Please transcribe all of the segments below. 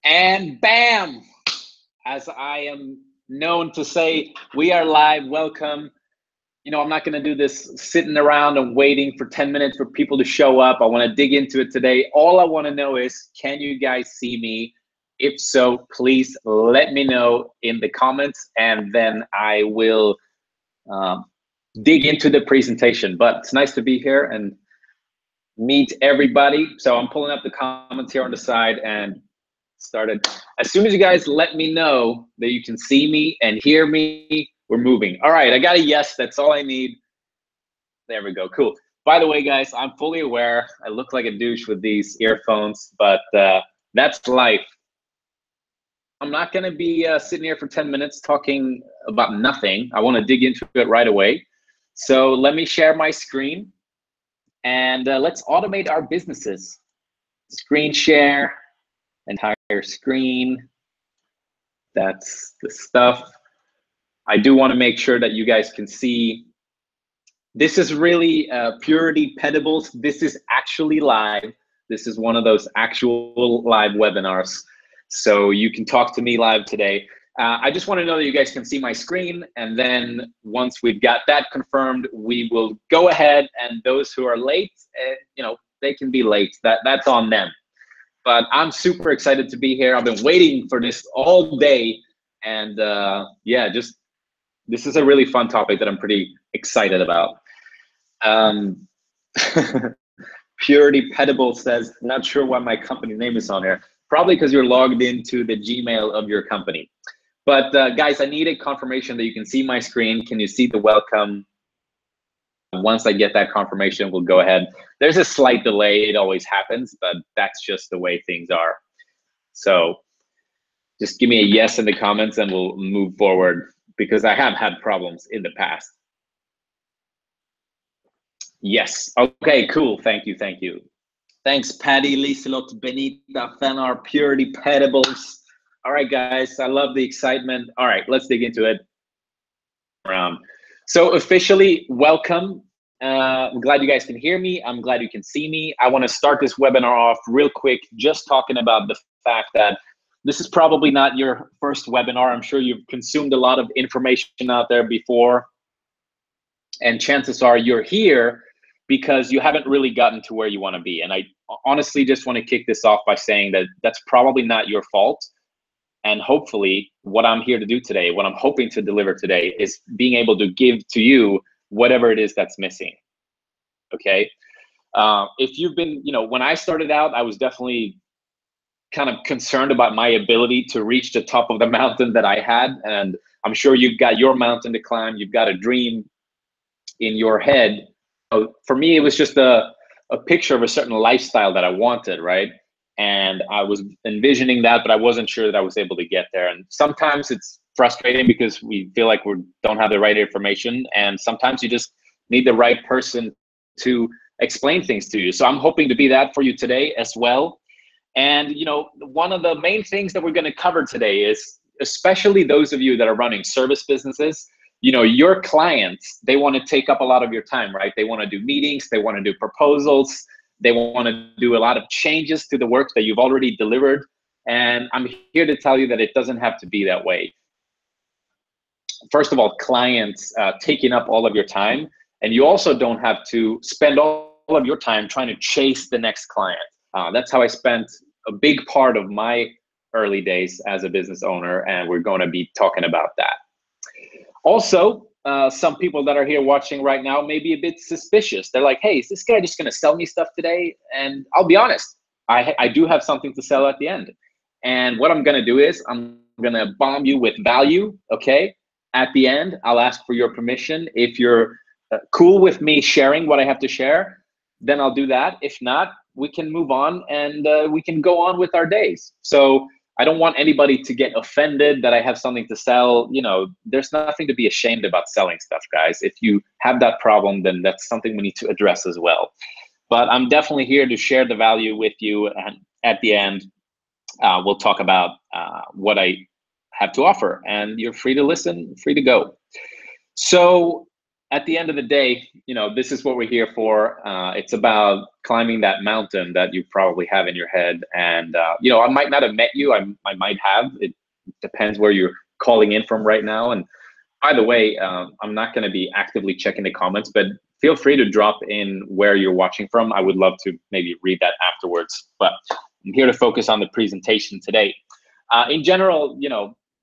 And bam, as I am known to say, we are live. Welcome. I'm not going to do this sitting around and waiting for 10 minutes for people to show up. I want to dig into it today. All I want to know is, can you guys see me? If so, please let me know in the comments, and then I will dig into the presentation. But it's nice to be here and meet everybody. So I'm pulling up the comments here on the side and started. As soon as you guys let me know that you can see me and hear me, we're moving. All right, I got a yes. That's all I need. There we go. Cool. By the way, guys, I'm fully aware I look like a douche with these earphones, but that's life. I'm not going to be sitting here for 10 minutes talking about nothing. I want to dig into it right away. So let me share my screen, and let's automate our businesses. Screen share, entire screen. That's the stuff. I do want to make sure that you guys can see. This is really Purity Petables. This is actually live. This is one of those actual live webinars. So you can talk to me live today. I just want to know that you guys can see my screen. And then once we've got that confirmed, we will go ahead. And those who are late, they can be late. That's on them. But I'm super excited to be here. I've been waiting for this all day. And yeah, this is a really fun topic that I'm pretty excited about. Purity Petable says, not sure why my company name is on here. Probably because you're logged into the Gmail of your company. But guys, I need a confirmation that you can see my screen. Can you see the welcome? Once I get that confirmation, we'll go ahead. There's a slight delay. It always happens, but that's just the way things are. So just give me a yes in the comments and we'll move forward, because I have had problems in the past. Yes. Okay, cool. Thank you. Thank you. Thanks, Patty, Liselot, Benita, Fenar, Purity Petables. All right, guys. I love the excitement. All right, let's dig into it. So officially, welcome. I'm glad you guys can hear me. I'm glad you can see me. I want to start this webinar off real quick, just talking about the fact that this is probably not your first webinar. I'm sure you've consumed a lot of information out there before. And chances are you're here because you haven't really gotten to where you want to be. And I honestly just want to kick this off by saying that that's probably not your fault. And hopefully what I'm here to do today, what I'm hoping to deliver today, is being able to give to you whatever it is that's missing. Okay. If you've been, when I started out, I was definitely kind of concerned about my ability to reach the top of the mountain that I had. And I'm sure you've got your mountain to climb. You've got a dream in your head. So for me, it was just a picture of a certain lifestyle that I wanted, right? And I was envisioning that, but I wasn't sure that I was able to get there. And sometimes it's frustrating because we feel like we don't have the right information. And sometimes you just need the right person to explain things to you. So I'm hoping to be that for you today as well. And, one of the main things that we're going to cover today is, especially those of you that are running service businesses, your clients, they want to take up a lot of your time, right? They want to do meetings, they want to do proposals, they want to do a lot of changes to the work that you've already delivered. And I'm here to tell you that it doesn't have to be that way. First of all, clients taking up all of your time, and you also don't have to spend all of your time trying to chase the next client. That's how I spent a big part of my early days as a business owner, and we're going to be talking about that. Also, some people that are here watching right now may be a bit suspicious. They're like, hey, is this guy just going to sell me stuff today? And I'll be honest, I do have something to sell at the end. And what I'm going to do is I'm going to bomb you with value, okay? At the end, I'll ask for your permission. If you're cool with me sharing what I have to share, then I'll do that. If not, we can move on and we can go on with our days. So I don't want anybody to get offended that I have something to sell. There's nothing to be ashamed about selling stuff, guys. If you have that problem, then that's something we need to address as well. But I'm definitely here to share the value with you. And at the end, we'll talk about what I have to offer. And you're free to listen, free to go. So at the end of the day, this is what we're here for. It's about climbing that mountain that you probably have in your head. And, I might not have met you. I might have. It depends where you're calling in from right now. And by the way, I'm not going to be actively checking the comments, but feel free to drop in where you're watching from. I would love to maybe read that afterwards. But I'm here to focus on the presentation today. In general,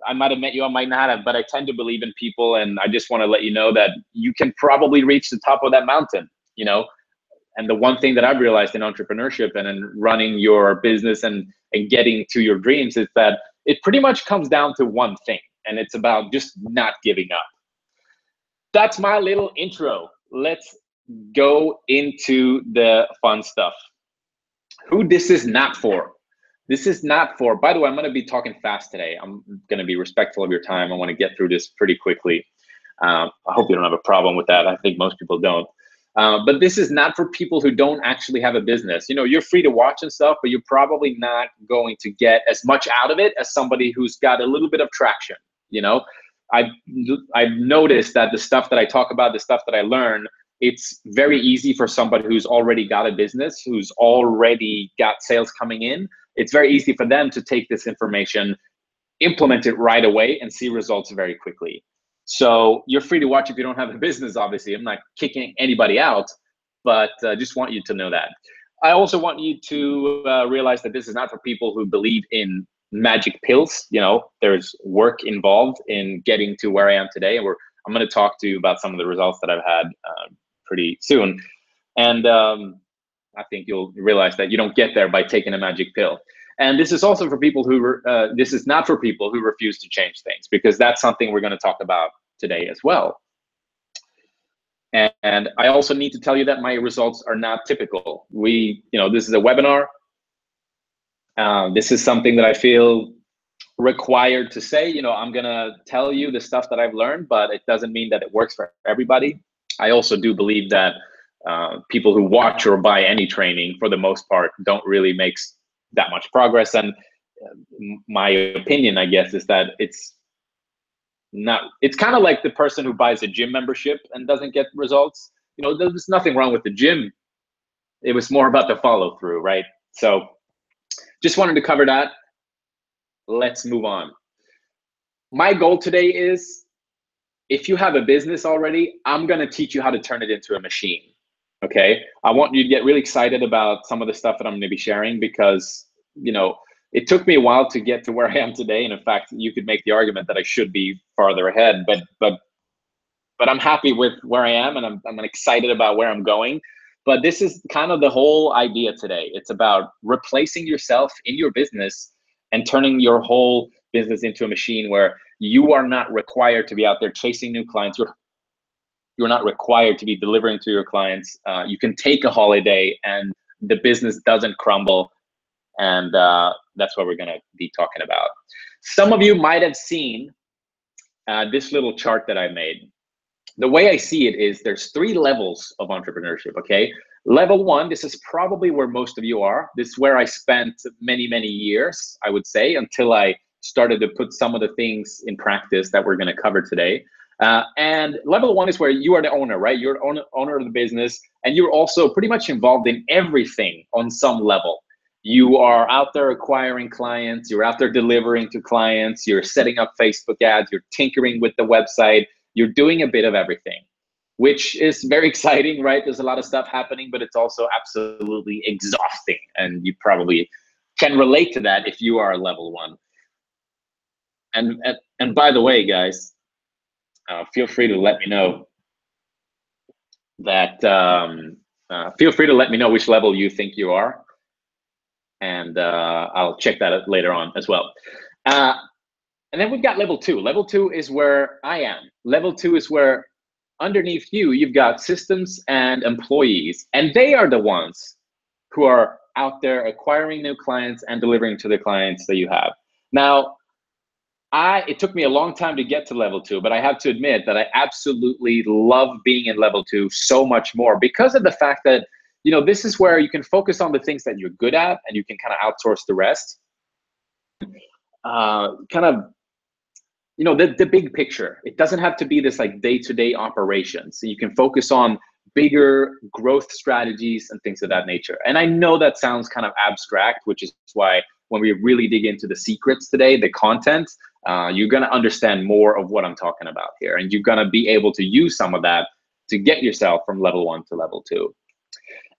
I might have met you, I might not have, but I tend to believe in people, and I just want to let you know that you can probably reach the top of that mountain, And the one thing that I've realized in entrepreneurship and in running your business and getting to your dreams is that it pretty much comes down to one thing, and it's about just not giving up. That's my little intro. Let's go into the fun stuff. Who this is not for. This is not for, by the way, I'm going to be talking fast today. I'm going to be respectful of your time. I want to get through this pretty quickly. I hope you don't have a problem with that. I think most people don't. But this is not for people who don't actually have a business. You're free to watch and stuff, but you're probably not going to get as much out of it as somebody who's got a little bit of traction. I've noticed that the stuff that I talk about, the stuff that I learn, it's very easy for somebody who's already got a business, who's already got sales coming in. It's very easy for them to take this information, implement it right away, and see results very quickly. So you're free to watch if you don't have a business, obviously. I'm not kicking anybody out, but just want you to know that. I also want you to realize that this is not for people who believe in magic pills. There's work involved in getting to where I am today. And I'm going to talk to you about some of the results that I've had pretty soon. And I think you'll realize that you don't get there by taking a magic pill. And this is also for people who, this is not for people who refuse to change things, because that's something we're going to talk about today as well. And I also need to tell you that my results are not typical. This is a webinar. This is something that I feel required to say. I'm going to tell you the stuff that I've learned, but it doesn't mean that it works for everybody. I also do believe that people who watch or buy any training, for the most part, don't really make that much progress. And my opinion, I guess, is that it's kind of like the person who buys a gym membership and doesn't get results. There's nothing wrong with the gym. It was more about the follow through, right? So just wanted to cover that. Let's move on. My goal today is, if you have a business already, I'm going to teach you how to turn it into a machine. Okay. I want you to get really excited about some of the stuff that I'm going to be sharing, because, it took me a while to get to where I am today. And in fact, you could make the argument that I should be farther ahead, but I'm happy with where I am, and I'm excited about where I'm going. But this is kind of the whole idea today. It's about replacing yourself in your business and turning your whole business into a machine where you are not required to be out there chasing new clients. You're not required to be delivering to your clients. You can take a holiday and the business doesn't crumble. And that's what we're going to be talking about. Some of you might have seen this little chart that I made. The way I see it is there's 3 levels of entrepreneurship, okay? Level 1, this is probably where most of you are. This is where I spent many, many years, I would say, until I started to put some of the things in practice that we're going to cover today. And level 1 is where you are the owner, right? You're the owner of the business, and you're also pretty much involved in everything on some level. You are out there acquiring clients, you're out there delivering to clients, you're setting up Facebook ads, you're tinkering with the website, you're doing a bit of everything, which is very exciting, right? There's a lot of stuff happening, but it's also absolutely exhausting. And you probably can relate to that if you are a level 1. And by the way, guys, feel free to let me know that, feel free to let me know which level you think you are. And I'll check that out later on as well. And then we've got level 2. Level 2 is where I am. Level 2 is where underneath you, you've got systems and employees, and they are the ones who are out there acquiring new clients and delivering to the clients that you have. Now, it took me a long time to get to level 2, but I have to admit that I absolutely love being in level 2 so much more, because of the fact that, this is where you can focus on the things that you're good at, and you can kind of outsource the rest. Kind of you know, the big picture. It doesn't have to be this like day-to-day operations. So you can focus on bigger growth strategies and things of that nature. And I know that sounds kind of abstract, which is why when we really dig into the secrets today, the content, you're going to understand more of what I'm talking about here. And you're going to be able to use some of that to get yourself from level 1 to level 2.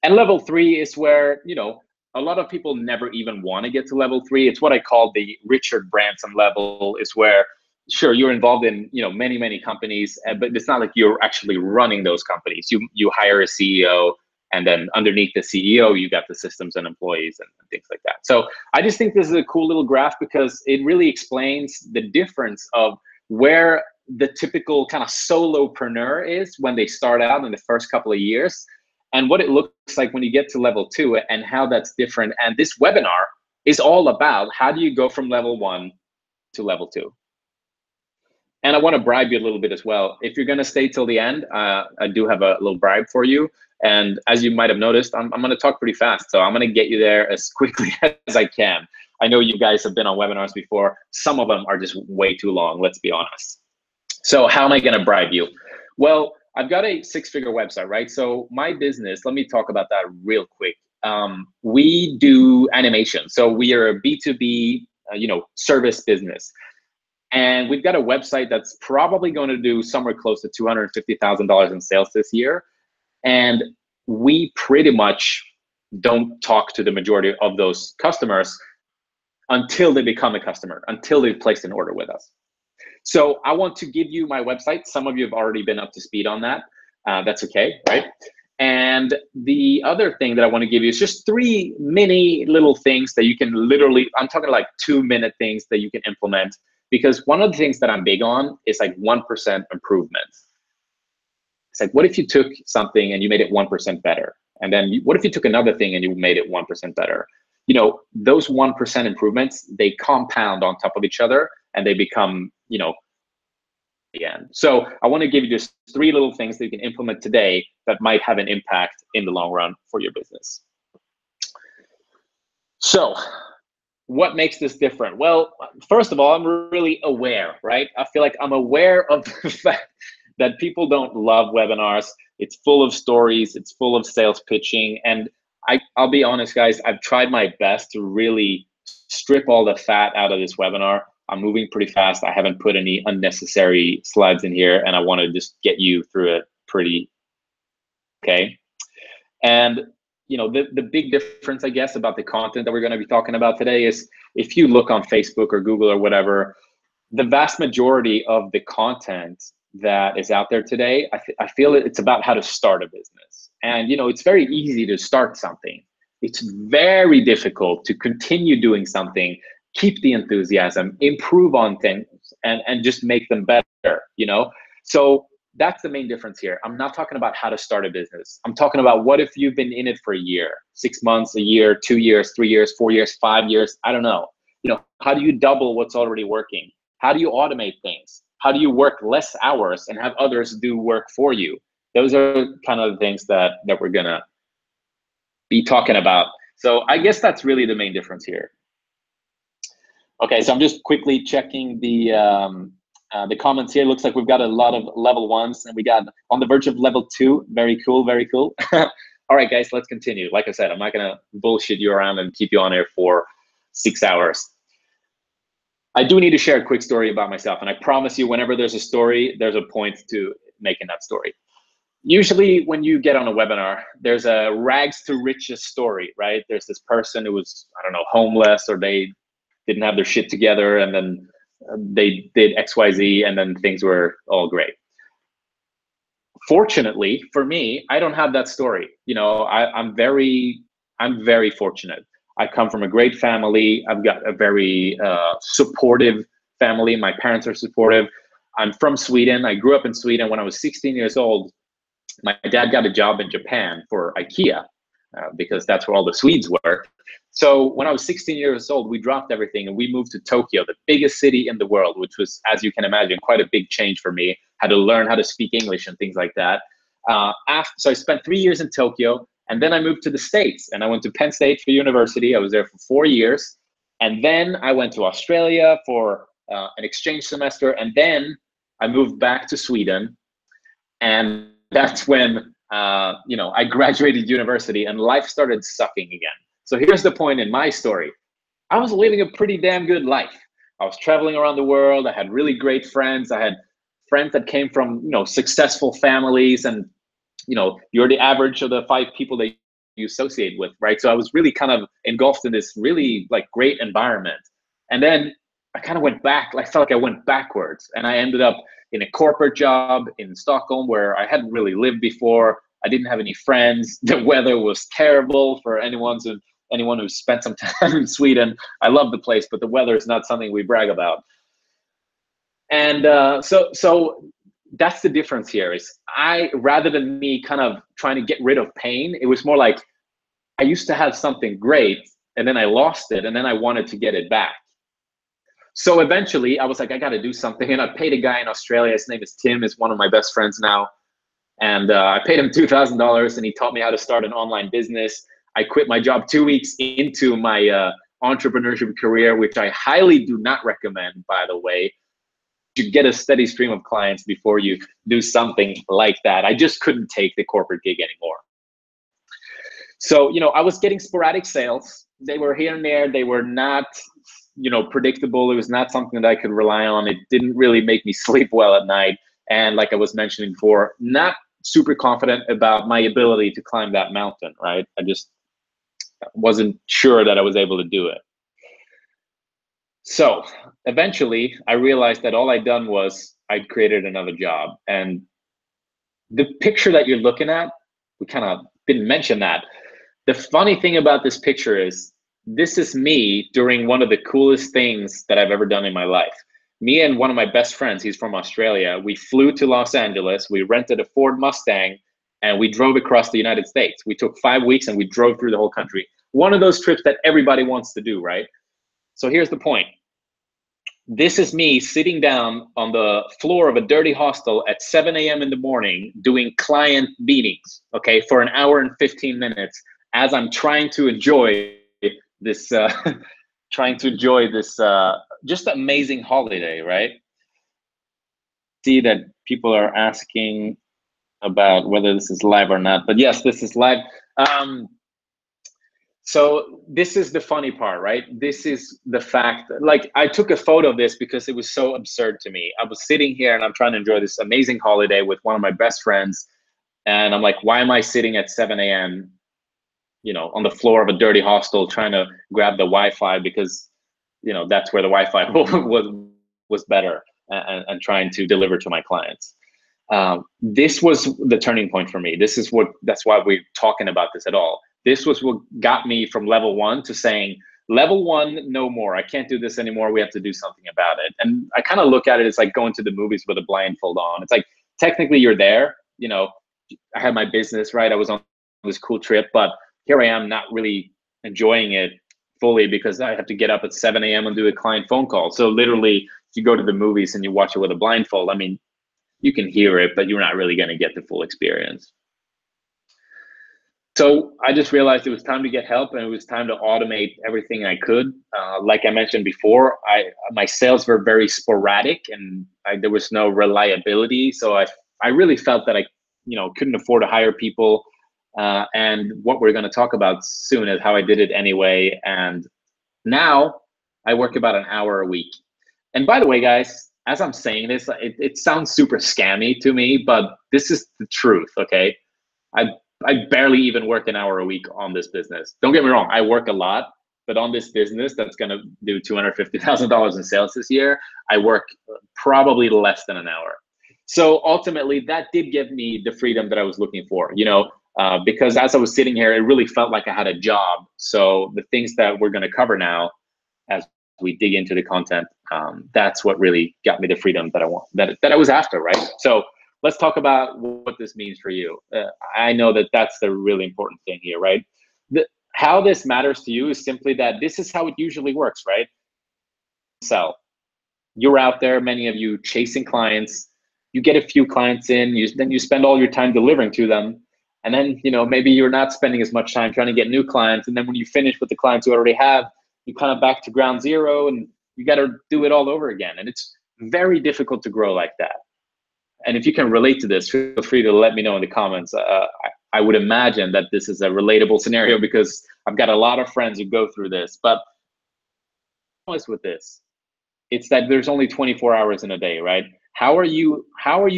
And level 3 is where, you know, a lot of people never even want to get to level 3. It's what I call the Richard Branson level. Is where, sure, you're involved in, you know, many companies, but it's not like you're actually running those companies. You hire a CEO, and then underneath the CEO, you got the systems and employees and things like that. So I just think this is a cool little graph because it really explains the difference of where the typical kind of solopreneur is when they start out in the first couple of years, and what it looks like when you get to level 2 and how that's different. And this webinar is all about how do you go from level 1 to level 2. And I want to bribe you a little bit as well. If you're going to stay till the end, I do have a little bribe for you. And as you might have noticed, I'm going to talk pretty fast. So I'm going to get you there as quickly as I can. I know you guys have been on webinars before. Some of them are just way too long, let's be honest. So how am I going to bribe you? Well, I've got a 6-figure website, right? So my business, let me talk about that real quick. We do animation. So we are a B2B, service business. And we've got a website that's probably going to do somewhere close to $250,000 in sales this year. And we pretty much don't talk to the majority of those customers until they become a customer, until they've placed an order with us. So I want to give you my website. Some of you have already been up to speed on that. That's okay, right? And the other thing that I want to give you is just 3 mini little things that you can literally, I'm talking like 2-minute things that you can implement. Because one of the things that I'm big on is like 1% improvement. It's like, what if you took something and you made it 1% better? And then what if you took another thing and you made it 1% better? You know, those 1% improvements, they compound on top of each other and they become, the end. So I want to give you just 3 little things that you can implement today that might have an impact in the long run for your business. So what makes this different? Well, first of all, I'm really aware, right? I feel like I'm aware of the fact that people don't love webinars. It's full of stories, it's full of sales pitching. And I'll be honest, guys, I've tried my best to really strip all the fat out of this webinar. I'm moving pretty fast. I haven't put any unnecessary slides in here, and I want to just get you through it pretty okay. And the big difference, I guess, about the content that we're going to be talking about today is if you look on Facebook or Google or whatever, the vast majority of the content that is out there today, I feel it's about how to start a business. And, it's very easy to start something. It's very difficult to continue doing something, keep the enthusiasm, improve on things, and just make them better, So that's the main difference here. I'm not talking about how to start a business. I'm talking about what if you've been in it for a year, 6 months, a year, 2 years, 3 years, 4 years, 5 years, I don't know. How do you double what's already working? How do you automate things? How do you work less hours and have others do work for you? Those are kind of the things that we're gonna be talking about. So I guess that's really the main difference here. Okay, so I'm just quickly checking the comments here. Looks like we've got a lot of level 1s, and we got on the verge of level 2. Very cool, very cool. All right, guys, let's continue. Like I said, I'm not gonna bullshit you around and keep you on air for 6 hours. I do need to share a quick story about myself, and I promise you, whenever there's a story, there's a point to making that story. Usually when you get on a webinar, there's a rags to riches story, right? There's this person who was, I don't know, homeless, or they didn't have their shit together, and then they did XYZ, and then things were all great. Fortunately for me, I don't have that story. I'm very fortunate. I come from a great family. I've got a very supportive family. My parents are supportive. I'm from Sweden. I grew up in Sweden. When I was 16 years old, my dad got a job in Japan for IKEA because that's where all the Swedes were. So when I was 16 years old, we dropped everything and we moved to Tokyo, the biggest city in the world, which was, as you can imagine, quite a big change for me. Had to learn how to speak English and things like that. So I spent 3 years in Tokyo, and then I moved to the States, and I went to Penn State for university. I was there for 4 years. And then I went to Australia for an exchange semester, and then I moved back to Sweden, and that's when I graduated university and life started sucking again. So here's the point in my story. I was living a pretty damn good life. I was traveling around the world. I had really great friends. I had friends that came from, successful families, and, you're the average of the 5 people that you associate with, right? So I was really kind of engulfed in this really great environment. And then I kind of went back. I felt like I went backwards, and I ended up in a corporate job in Stockholm where I hadn't really lived before. I didn't have any friends. The weather was terrible for anyone who's spent some time in Sweden. I love the place, but the weather is not something we brag about. And so that's the difference here. Is rather than me kind of trying to get rid of pain, it was more like I used to have something great, and then I lost it, and then I wanted to get it back. So eventually I was like, I got to do something. And I paid a guy in Australia. His name is Tim, is one of my best friends now. And I paid him $2,000, and he taught me how to start an online business. I quit my job 2 weeks into my entrepreneurship career, which I highly do not recommend, by the way. You get a steady stream of clients before you do something like that. I just couldn't take the corporate gig anymore. So, I was getting sporadic sales. They were here and there. They were not, predictable. It was not something that I could rely on. It didn't really make me sleep well at night. And like I was mentioning before, not super confident about my ability to climb that mountain, right? I just wasn't sure that I was able to do it. So eventually I realized that all I'd done was I'd created another job. And the picture that you're looking at, we kind of didn't mention that. The funny thing about this picture is this is me during one of the coolest things that I've ever done in my life. Me and one of my best friends, he's from Australia, we flew to Los Angeles, we rented a Ford Mustang, and we drove across the United States. We took 5 weeks and we drove through the whole country. One of those trips that everybody wants to do, right? So here's the point. This is me sitting down on the floor of a dirty hostel at 7 a.m. in the morning doing client meetings, okay, for an hour and 15 minutes as I'm trying to enjoy this, just amazing holiday, right? See that people are asking about whether this is live or not, but yes, this is live. So this is the funny part, right? This is the fact, I took a photo of this because it was so absurd to me. I was sitting here and I'm trying to enjoy this amazing holiday with one of my best friends. And I'm like, why am I sitting at 7 a.m., on the floor of a dirty hostel trying to grab the Wi-Fi because, that's where the Wi-Fi was better, and trying to deliver to my clients. This was the turning point for me. That's why we're talking about this at all. This was what got me from level 1 to saying, level 1, no more. I can't do this anymore. We have to do something about it. And I kind of look at it as like going to the movies with a blindfold on. It's like, technically you're there, I had my business, right? I was on this cool trip, but here I am not really enjoying it fully because I have to get up at 7 a.m. and do a client phone call. So literally, if you go to the movies and you watch it with a blindfold, I mean, you can hear it, but you're not really going to get the full experience. So I just realized it was time to get help, and it was time to automate everything I could. Like I mentioned before, my sales were very sporadic, and there was no reliability. So I really felt that I couldn't afford to hire people. And what we're going to talk about soon is how I did it anyway. And now I work about an hour a week. And by the way, guys, as I'm saying this, it sounds super scammy to me, but this is the truth, okay? I barely even work an hour a week on this business. Don't get me wrong, I work a lot, but on this business that's going to do $250,000 in sales this year, I work probably less than an hour. So ultimately, that did give me the freedom that I was looking for, because as I was sitting here, it really felt like I had a job. So the things that we're going to cover now, as we dig into the content, that's what really got me the freedom that I want, that I was after, right? So let's talk about what this means for you. I know that that's the really important thing here, right? How this matters to you is simply that this is how it usually works, right? So you're out there, many of you chasing clients, you get a few clients in, then you spend all your time delivering to them. And then, maybe you're not spending as much time trying to get new clients. And then when you finish with the clients you already have, you kind of back to ground zero and you got to do it all over again. And it's very difficult to grow like that. And if you can relate to this, feel free to let me know in the comments. I would imagine that this is a relatable scenario because I've got a lot of friends who go through this. But with this, it's that there's only 24 hours in a day, right? How are you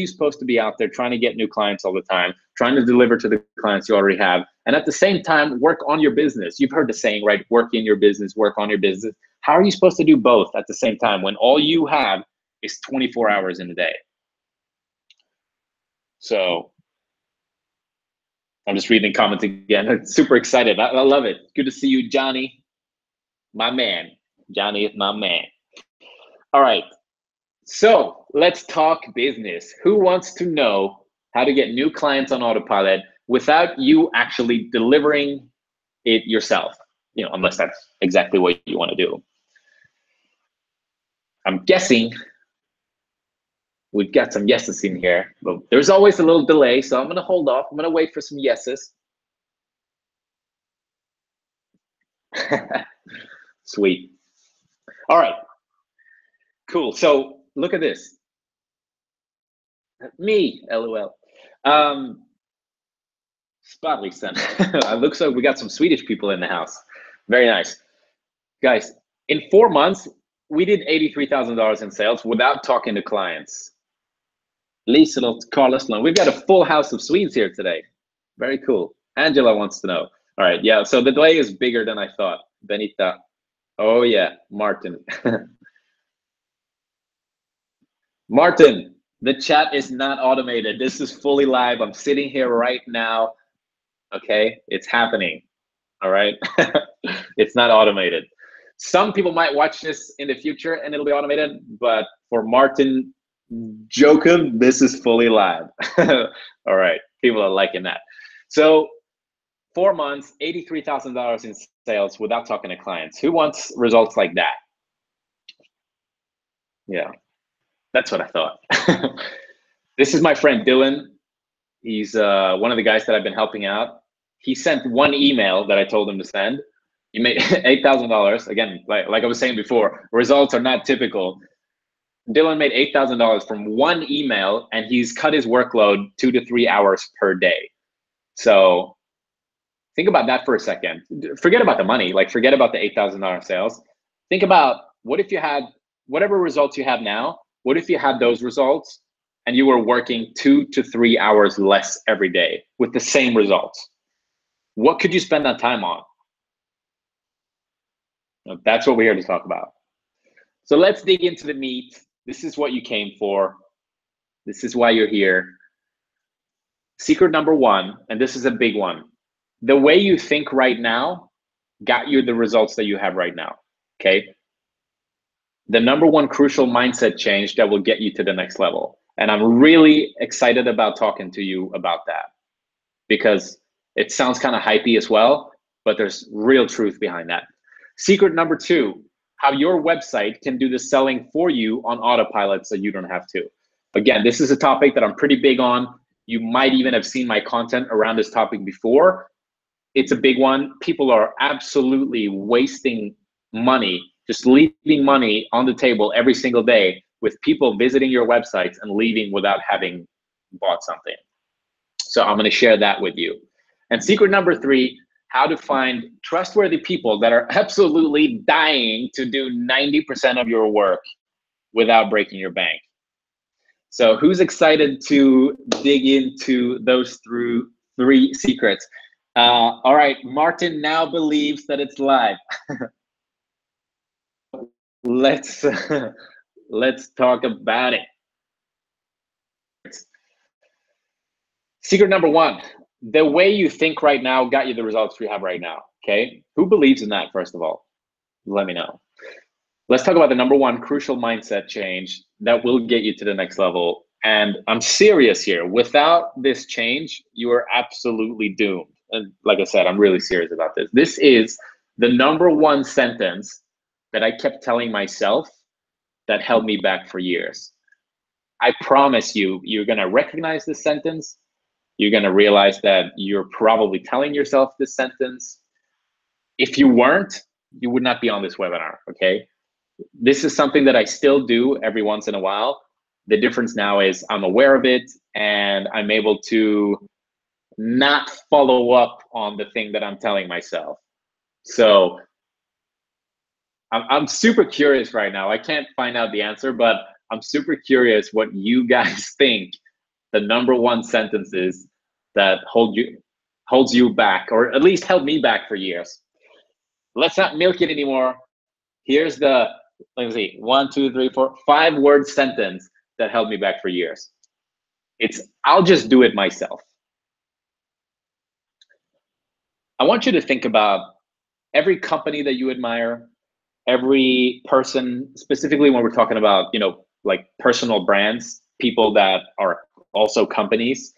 supposed to be out there trying to get new clients all the time, trying to deliver to the clients you already have, and at the same time work on your business? You've heard the saying, right? Work in your business, work on your business. How are you supposed to do both at the same time when all you have is 24 hours in a day? So I'm just reading the comments again. I'm super excited. I love it. Good to see you, Johnny, my man. Johnny is my man. All right. So let's talk business. Who wants to know how to get new clients on autopilot without you actually delivering it yourself? You know, unless that's exactly what you want to do. I'm guessing we've got some yeses in here, but there's always a little delay, so I'm going to hold off. I'm going to wait for some yeses. Sweet. All right. Cool. So look at this. Me, LOL. Spotlisten. It looks like we got some Swedish people in the house. Very nice. Guys, in 4 months, we did $83,000 in sales without talking to clients. Liselott, Carlos, we've got a full house of Swedes here today. Very cool. Angela wants to know. All right, yeah, so the delay is bigger than I thought. Benita. Oh yeah, Martin. Martin, the chat is not automated. This is fully live. I'm sitting here right now. Okay, it's happening. All right, it's not automated. Some people might watch this in the future and it'll be automated, but for Martin Jokum, this is fully live. All right, people are liking that. So 4 months, $83,000 in sales without talking to clients. Who wants results like that? Yeah, that's what I thought. This is my friend Dylan. He's one of the guys that I've been helping out. He sent one email that I told him to send. He made $8,000. Again, like I was saying before, results are not typical. Dylan made $8,000 from one email, and he's cut his workload 2 to 3 hours per day. So think about that for a second. Forget about the money. Like, forget about the $8,000 sales. Think about, what if you had whatever results you have now, what if you had those results and you were working 2 to 3 hours less every day with the same results? What could you spend that time on? That's what we're here to talk about. So let's dig into the meat. This is what you came for. This is why you're here. Secret number one, and this is a big one. The way you think right now got you the results that you have right now, okay? The number one crucial mindset change that will get you to the next level. And I'm really excited about talking to you about that, because it sounds kind of hypey as well, but there's real truth behind that. Secret number two, how your website can do the selling for you on autopilot so you don't have to. Again, this is a topic that I'm pretty big on. You might even have seen my content around this topic before. It's a big one. People are absolutely wasting money, just leaving money on the table every single day with people visiting your websites and leaving without having bought something. So I'm going to share that with you. And secret number three, how to find trustworthy people that are absolutely dying to do 90% of your work without breaking your bank. So who's excited to dig into those three secrets? All right, Martin now believes that it's live. Let's talk about it. Secret number one, the way you think right now got you the results you have right now, okay? Who believes in that, first of all? Let me know. Let's talk about the number one crucial mindset change that will get you to the next level. And I'm serious here. Without this change, you are absolutely doomed. And like I said, I'm really serious about this. This is the number one sentence that I kept telling myself that held me back for years. I promise you, you're going to recognize this sentence. You're going to realize that you're probably telling yourself this sentence. If you weren't, you would not be on this webinar, okay? This is something that I still do every once in a while. The difference now is I'm aware of it and I'm able to not follow up on the thing that I'm telling myself. So I'm super curious right now. I can't find out the answer, but I'm super curious what you guys think the number one sentence is that holds you back, or at least held me back for years. Let's not milk it anymore. Here's the, let me see, 1, 2, 3, 4, 5-word sentence that held me back for years. It's, I'll just do it myself. I want you to think about every company that you admire, every person, specifically when we're talking about, you know, like personal brands, people that are also companies,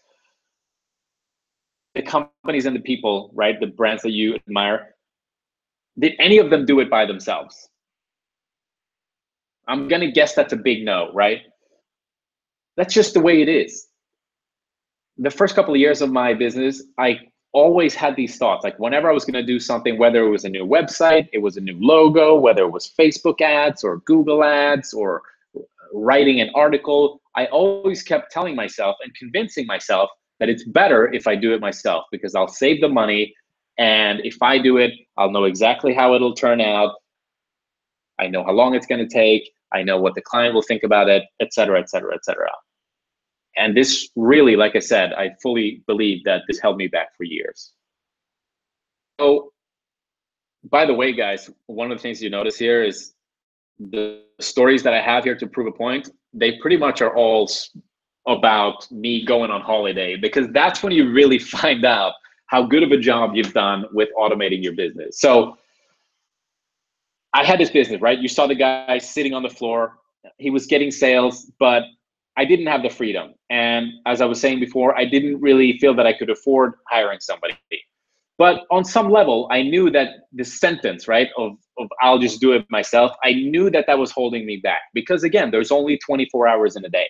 the companies and the people, right? The brands that you admire, did any of them do it by themselves? I'm gonna guess that's a big no, right? That's just the way it is. The first couple of years of my business, I always had these thoughts. Like whenever I was gonna do something, whether it was a new website, it was a new logo, whether it was Facebook ads or Google ads or writing an article, I always kept telling myself and convincing myself that it's better if I do it myself because I'll save the money. And if I do it, I'll know exactly how it'll turn out. I know how long it's going to take. I know what the client will think about it, et cetera, et cetera, et cetera. And this really, like I said, I fully believe that this held me back for years. So, by the way, guys, one of the things you notice here is the stories that I have here to prove a point, they pretty much are all about me going on holiday, because that's when you really find out how good of a job you've done with automating your business. So I had this business, right? You saw the guy sitting on the floor. He was getting sales, but I didn't have the freedom. And as I was saying before, I didn't really feel that I could afford hiring somebody. But on some level, I knew that the sentence, right, of I'll just do it myself, I knew that that was holding me back because, again, there's only 24 hours in a day.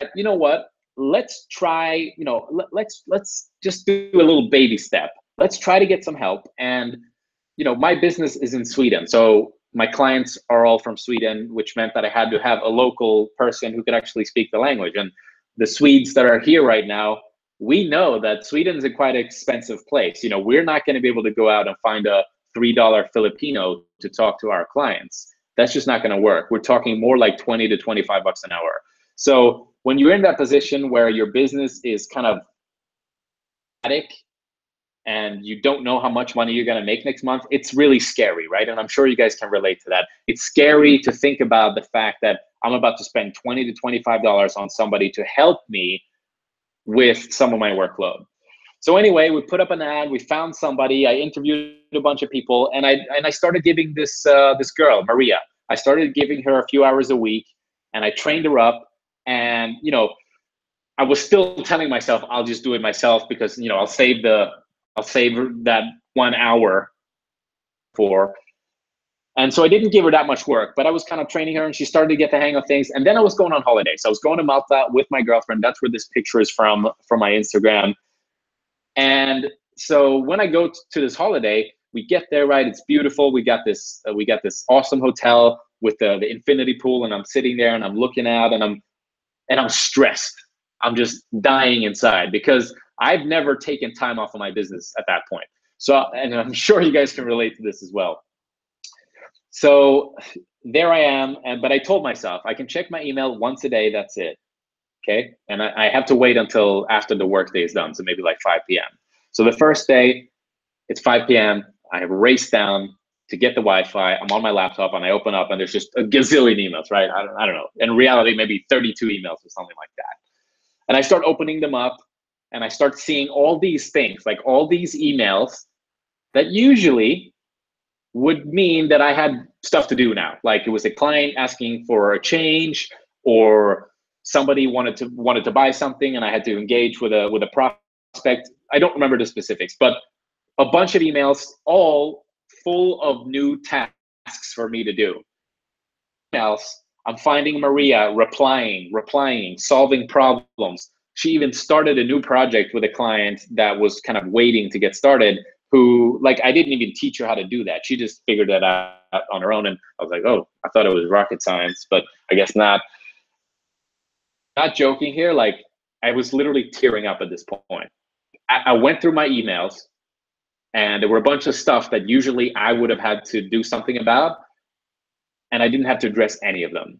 But you know what? Let's try, you know, let's just do a little baby step. Let's try to get some help. And, you know, my business is in Sweden. So my clients are all from Sweden, which meant that I had to have a local person who could actually speak the language. And the Swedes that are here right now, we know that Sweden is a quite expensive place. You know, we're not going to be able to go out and find a $3 Filipino to talk to our clients. That's just not going to work. We're talking more like 20 to 25 bucks an hour. So when you're in that position where your business is kind of static and you don't know how much money you're going to make next month, it's really scary, right? And I'm sure you guys can relate to that. It's scary to think about the fact that I'm about to spend $20 to $25 on somebody to help me with some of my workload. So anyway, we put up an ad, we found somebody, I interviewed a bunch of people, and I started giving this this girl, Maria, I started giving her a few hours a week, and I trained her up. And, you know, I was still telling myself, I'll just do it myself because, you know, I'll save that 1 hour for. And so I didn't give her that much work, but I was kind of training her and she started to get the hang of things. And then I was going on holiday. So I was going to Malta with my girlfriend. That's where this picture is from my Instagram. And so when I go to this holiday, we get there, right? It's beautiful. We got this awesome hotel with the infinity pool, and I'm sitting there and I'm looking out and I'm stressed. I'm just dying inside because I've never taken time off of my business at that point. So, and I'm sure you guys can relate to this as well. So there I am, but I told myself I can check my email once a day, that's it, okay? And I have to wait until after the workday is done, so maybe like 5 p.m. So the first day, it's 5 p.m., I race down to get the Wi-Fi, I'm on my laptop, and I open up, and there's just a gazillion emails, right? I don't know, in reality, maybe 32 emails or something like that. And I start opening them up, and I start seeing all these things, like all these emails that usually would mean that I had stuff to do now. Like it was a client asking for a change, or somebody wanted to buy something and I had to engage with a prospect. I don't remember the specifics, but a bunch of emails, all full of new tasks for me to do. Else, I'm finding Maria replying, solving problems. She even started a new project with a client that was kind of waiting to get started, who, like, I didn't even teach her how to do that. She just figured that out on her own. And I was like, oh, I thought it was rocket science, but I guess not. Not joking here. Like, I was literally tearing up at this point. I went through my emails, and there were a bunch of stuff that usually I would have had to do something about, and I didn't have to address any of them.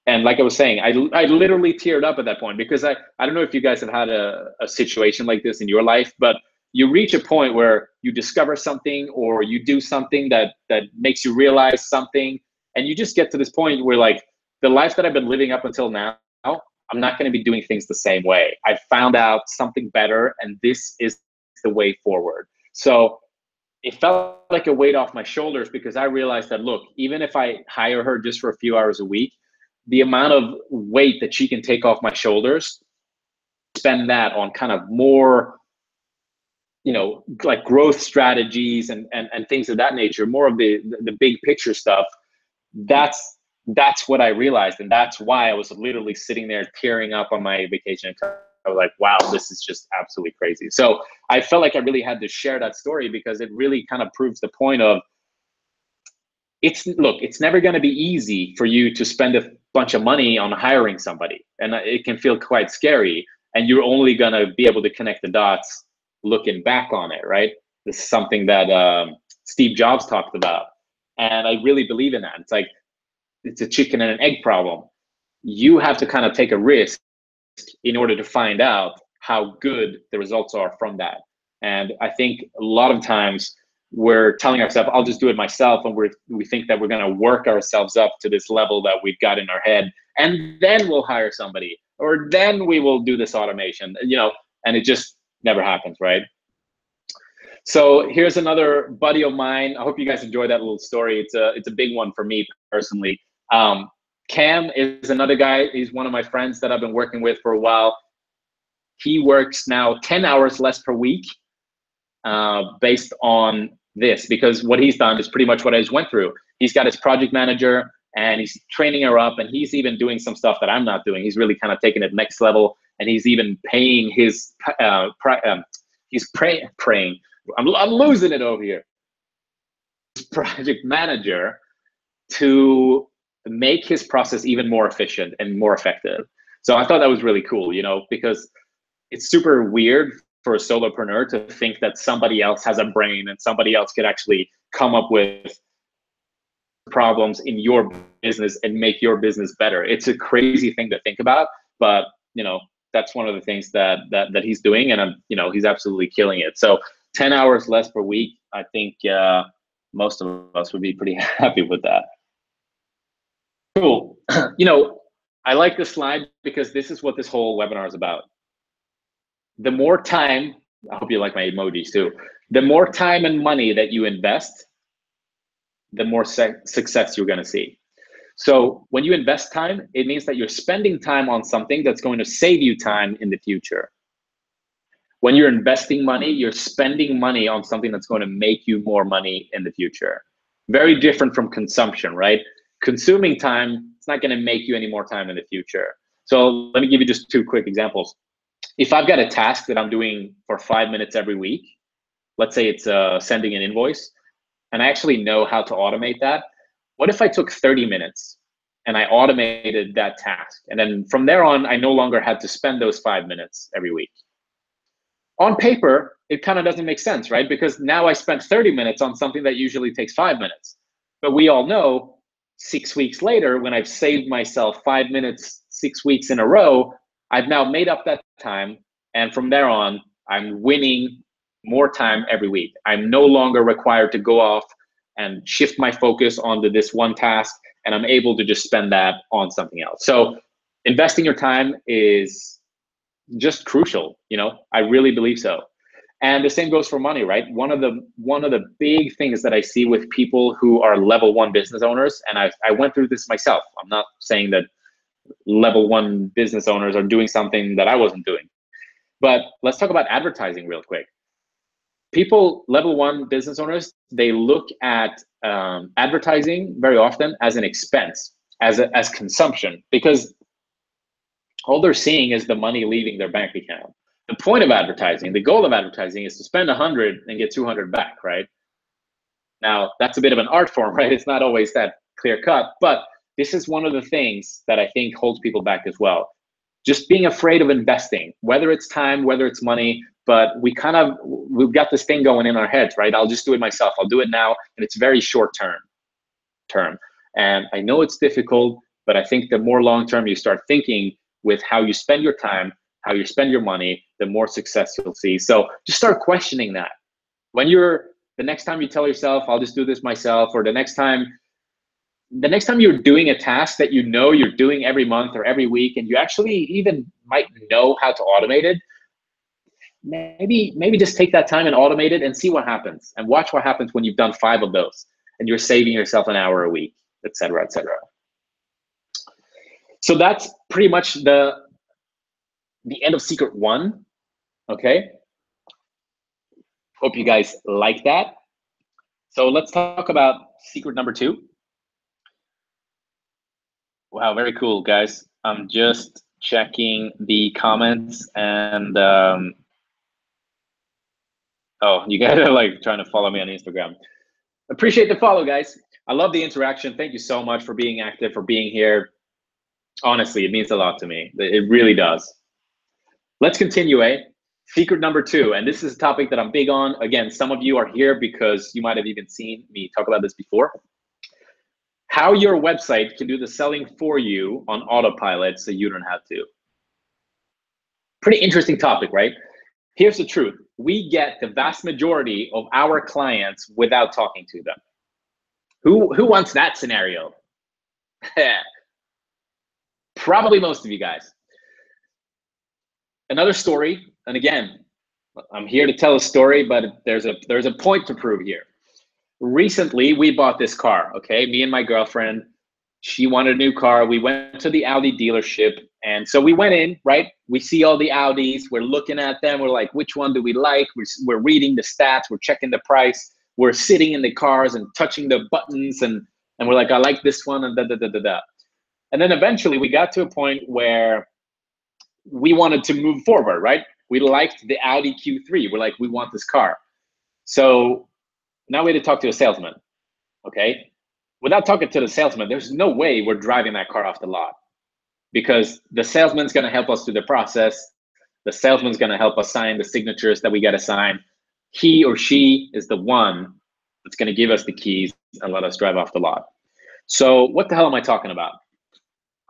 And like I was saying, I literally teared up at that point, because I don't know if you guys have had a situation like this in your life, but you reach a point where you discover something, or you do something that makes you realize something, and you just get to this point where, like, the life that I've been living up until now, I'm not going to be doing things the same way. I found out something better, and this is the way forward. So it felt like a weight off my shoulders, because I realized that, look, even if I hire her just for a few hours a week, the amount of weight that she can take off my shoulders, spend that on kind of more, like growth strategies and things of that nature, more of the big picture stuff. That's what I realized. And that's why I was literally sitting there tearing up on my vacation. I was like, wow, this is just absolutely crazy. So I felt like I really had to share that story, because it really kind of proves the point of, it's never going to be easy for you to spend a bunch of money on hiring somebody. And it can feel quite scary. And you're only going to be able to connect the dots looking back on it, right? This is something that Steve Jobs talked about. And I really believe in that. It's like, it's a chicken and an egg problem. You have to kind of take a risk in order to find out how good the results are from that. And I think a lot of times we're telling ourselves, I'll just do it myself. And we think that we're going to work ourselves up to this level that we've got in our head, and then we'll hire somebody, or then we will do this automation, and it just never happens, right? So here's another buddy of mine. I hope you guys enjoyed that little story. It's a big one for me personally. Cam is another guy. He's one of my friends that I've been working with for a while. He works now 10 hours less per week, based on this, because what he's done is pretty much what I just went through. He's got his project manager, and he's training her up, and he's even doing some stuff that I'm not doing. He's really kind of taking it next level, and he's even paying his praying. I'm losing it over here. His project manager to make his process even more efficient and more effective. So I thought that was really cool, because it's super weird for a solopreneur to think that somebody else has a brain and somebody else could actually come up with problems in your business and make your business better. It's a crazy thing to think about, but that's one of the things that he's doing, and he's absolutely killing it. So 10 hours less per week, I think most of us would be pretty happy with that. Cool. I like this slide because this is what this whole webinar is about. The more time, I hope you like my emojis too. The more time and money that you invest, the more success you're going to see. So when you invest time, it means that you're spending time on something that's going to save you time in the future. When you're investing money, you're spending money on something that's going to make you more money in the future. Very different from consumption, right? Consuming time, it's not going to make you any more time in the future. So let me give you just 2 quick examples. If I've got a task that I'm doing for 5 minutes every week, let's say it's sending an invoice, and I actually know how to automate that. What if I took 30 minutes and I automated that task? And then from there on, I no longer had to spend those 5 minutes every week. On paper, it kind of doesn't make sense, right? Because now I spent 30 minutes on something that usually takes 5 minutes. But we all know 6 weeks later, when I've saved myself 5 minutes, 6 weeks in a row, I've now made up that time. And from there on, I'm winning more time every week. I'm no longer required to go off and shift my focus onto this one task, and I'm able to just spend that on something else. So investing your time is just crucial. I really believe so. And the same goes for money, right? One of the big things that I see with people who are level 1 business owners, and I went through this myself. I'm not saying that level 1 business owners are doing something that I wasn't doing, but let's talk about advertising real quick. People, level 1 business owners, they look at advertising very often as an expense, as consumption, because all they're seeing is the money leaving their bank account. The point of advertising, the goal of advertising is to spend 100 and get 200 back, right? Now, that's a bit of an art form, right? It's not always that clear cut, but this is one of the things that I think holds people back as well. Just being afraid of investing, whether it's time, whether it's money, but we've got this thing going in our heads, right? I'll just do it myself. I'll do it now. And it's very short term. And I know it's difficult, but I think the more long-term you start thinking with how you spend your time, how you spend your money, the more success you'll see. So just start questioning that. When the next time you tell yourself, I'll just do this myself, or the next time you're doing a task that you know you're doing every month or every week, and you actually even might know how to automate it, maybe just take that time and automate it and see what happens, and watch what happens when you've done 5 of those and you're saving yourself an hour a week, et cetera, et cetera. So that's pretty much the end of secret 1, okay? Hope you guys like that. So let's talk about secret number 2. Wow, very cool, guys. I'm just checking the comments, and oh, you guys are like trying to follow me on Instagram. Appreciate the follow, guys. I love the interaction. Thank you so much for being active, for being here. Honestly, it means a lot to me. It really does. Let's continue, Secret number 2, and this is a topic that I'm big on. Again, some of you are here because you might have even seen me talk about this before. How your website can do the selling for you on autopilot so you don't have to. Pretty interesting topic, right? Here's the truth. We get the vast majority of our clients without talking to them. Who wants that scenario? Probably most of you guys. Another story, and again, I'm here to tell a story, but there's a point to prove here. Recently, we bought this car, okay? Me and my girlfriend, she wanted a new car. We went to the Audi dealership, and so we went in, right? We see all the Audis, we're looking at them, we're like, which one do we like? We're reading the stats, we're checking the price, we're sitting in the cars and touching the buttons, and we're like, I like this one, and da-da-da-da-da. And then eventually we got to a point where we wanted to move forward, right? We liked the Audi Q3. We're like, we want this car. So now we had to talk to a salesman, okay? Without talking to the salesman, there's no way we're driving that car off the lot, because the salesman's gonna help us through the process. The salesman's gonna help us sign the signatures that we gotta sign. He or she is the one that's gonna give us the keys and let us drive off the lot. So what the hell am I talking about?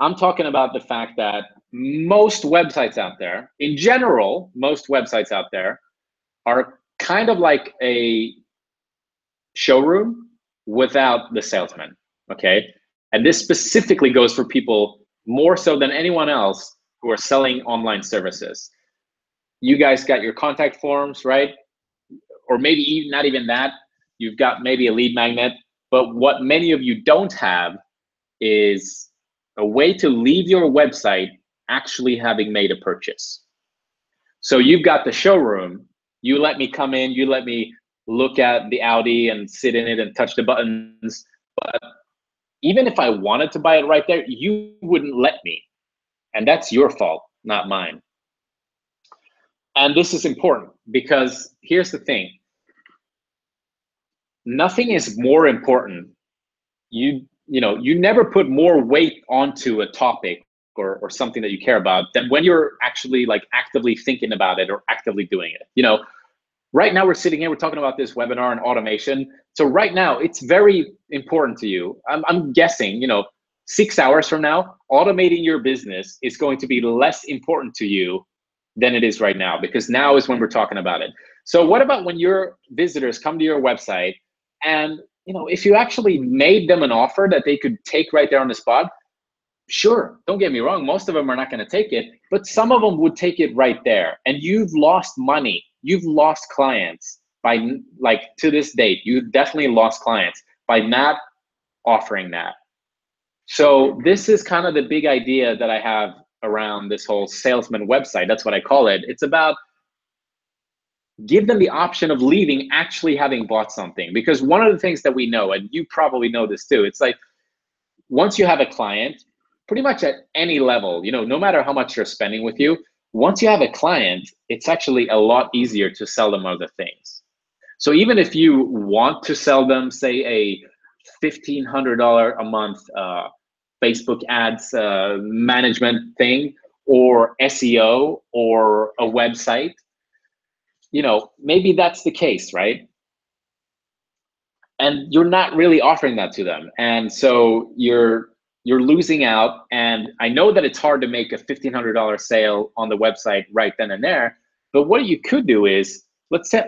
I'm talking about the fact that most websites out there, in general, most websites out there are kind of like a showroom without the salesman, okay? And this specifically goes for people more so than anyone else who are selling online services. You guys got your contact forms, right? Or maybe even not even that. You've got maybe a lead magnet, but what many of you don't have is a way to leave your website actually having made a purchase. So you've got the showroom, you let me come in, you let me look at the Audi and sit in it and touch the buttons, but even if I wanted to buy it right there, you wouldn't let me. And that's your fault, not mine. And this is important because here's the thing. Nothing is more important. You never put more weight onto a topic or something that you care about than when you're actually like actively thinking about it or actively doing it. Right now we're sitting here, we're talking about this webinar and automation. So right now it's very important to you. I'm guessing, 6 hours from now, automating your business is going to be less important to you than it is right now, because now is when we're talking about it. So what about when your visitors come to your website and if you actually made them an offer that they could take right there on the spot? Sure, don't get me wrong, most of them are not going to take it, but some of them would take it right there. And you've lost money, you've lost clients by, to this date, you've definitely lost clients by not offering that. So this is kind of the big idea that I have around this whole salesman website. That's what I call it. It's about give them the option of leaving actually having bought something. Because one of the things that we know, and you probably know this too, it's like once you have a client, pretty much at any level, no matter how much they're spending with you, Once you have a client, it's actually a lot easier to sell them other things. So even if you want to sell them, say, a $1,500 a month Facebook ads management thing, or SEO, or a website, maybe that's the case, right? And you're not really offering that to them, and so you're losing out. And I know that it's hard to make a $1,500 sale on the website right then and there, but what you could do is, let's talk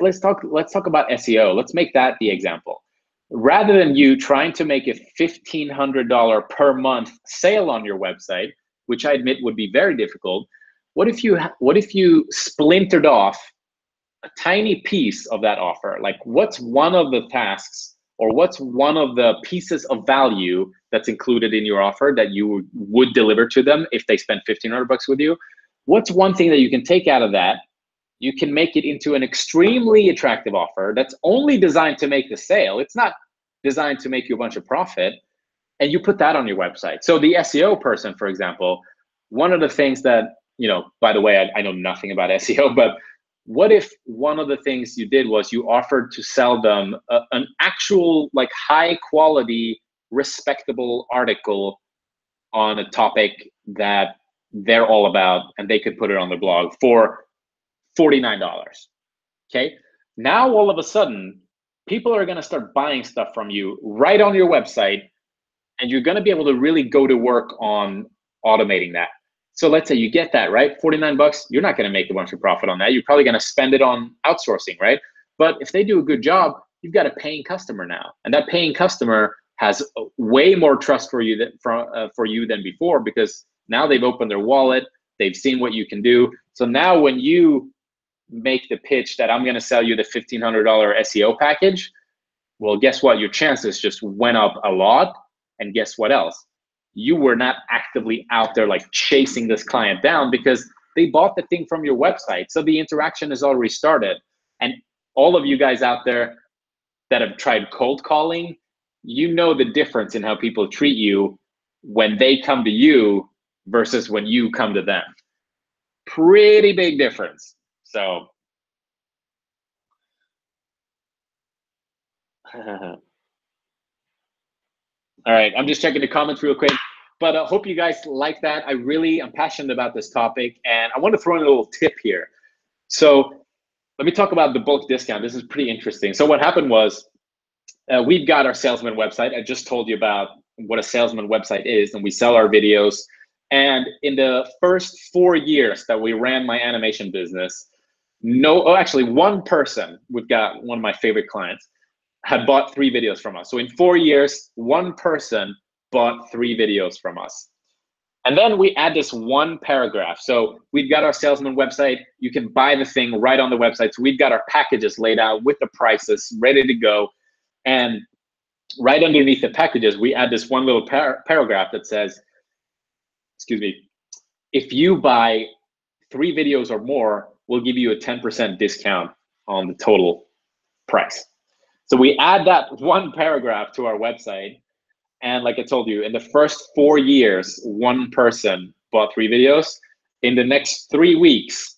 about SEO. Let's make that the example. Rather than you trying to make a $1,500 per month sale on your website, which I admit would be very difficult, what if you splintered off a tiny piece of that offer? Like, what's one of the tasks, or what's one of the pieces of value that's included in your offer that you would deliver to them if they spend $1,500 with you? What's one thing that you can take out of that? You can make it into an extremely attractive offer that's only designed to make the sale. It's not designed to make you a bunch of profit. And you put that on your website. So the SEO person, for example, one of the things that, by the way, I know nothing about SEO, but what if one of the things you did was you offered to sell them an actual, like, high quality, respectable article on a topic that they're all about, and they could put it on their blog for $49. Okay. Now, all of a sudden, people are going to start buying stuff from you right on your website, and you're going to be able to really go to work on automating that. So let's say you get that, right? $49, you're not going to make a bunch of profit on that. You're probably going to spend it on outsourcing, right? But if they do a good job, you've got a paying customer now. And that paying customer has way more trust for you than before, because now they've opened their wallet, they've seen what you can do. So now when you make the pitch that I'm going to sell you the $1,500 SEO package, well, guess what? Your chances just went up a lot. And guess what else? You were not actively out there like chasing this client down, because they bought the thing from your website. So the interaction has already started. And all of you guys out there that have tried cold calling, you know the difference in how people treat you when they come to you versus when you come to them. Pretty big difference. So all right, I'm just checking the comments real quick, but I hope you guys like that. I really am passionate about this topic, and I want to throw in a little tip here. So let me talk about the bulk discount. This is pretty interesting. So what happened was, we've got our salesman website. I just told you about what a salesman website is, and we sell our videos. And in the first 4 years that we ran my animation business, actually one person, we've got one of my favorite clients, had bought 3 videos from us. So in 4 years, one person bought 3 videos from us. And then we add this one paragraph. So we've got our salesman website. You can buy the thing right on the website. So we've got our packages laid out with the prices ready to go. And right underneath the packages, we add this one little paragraph that says, if you buy 3 videos or more, we'll give you a 10% discount on the total price. So we add that one paragraph to our website. And like I told you, in the first 4 years, one person bought 3 videos. In the next 3 weeks,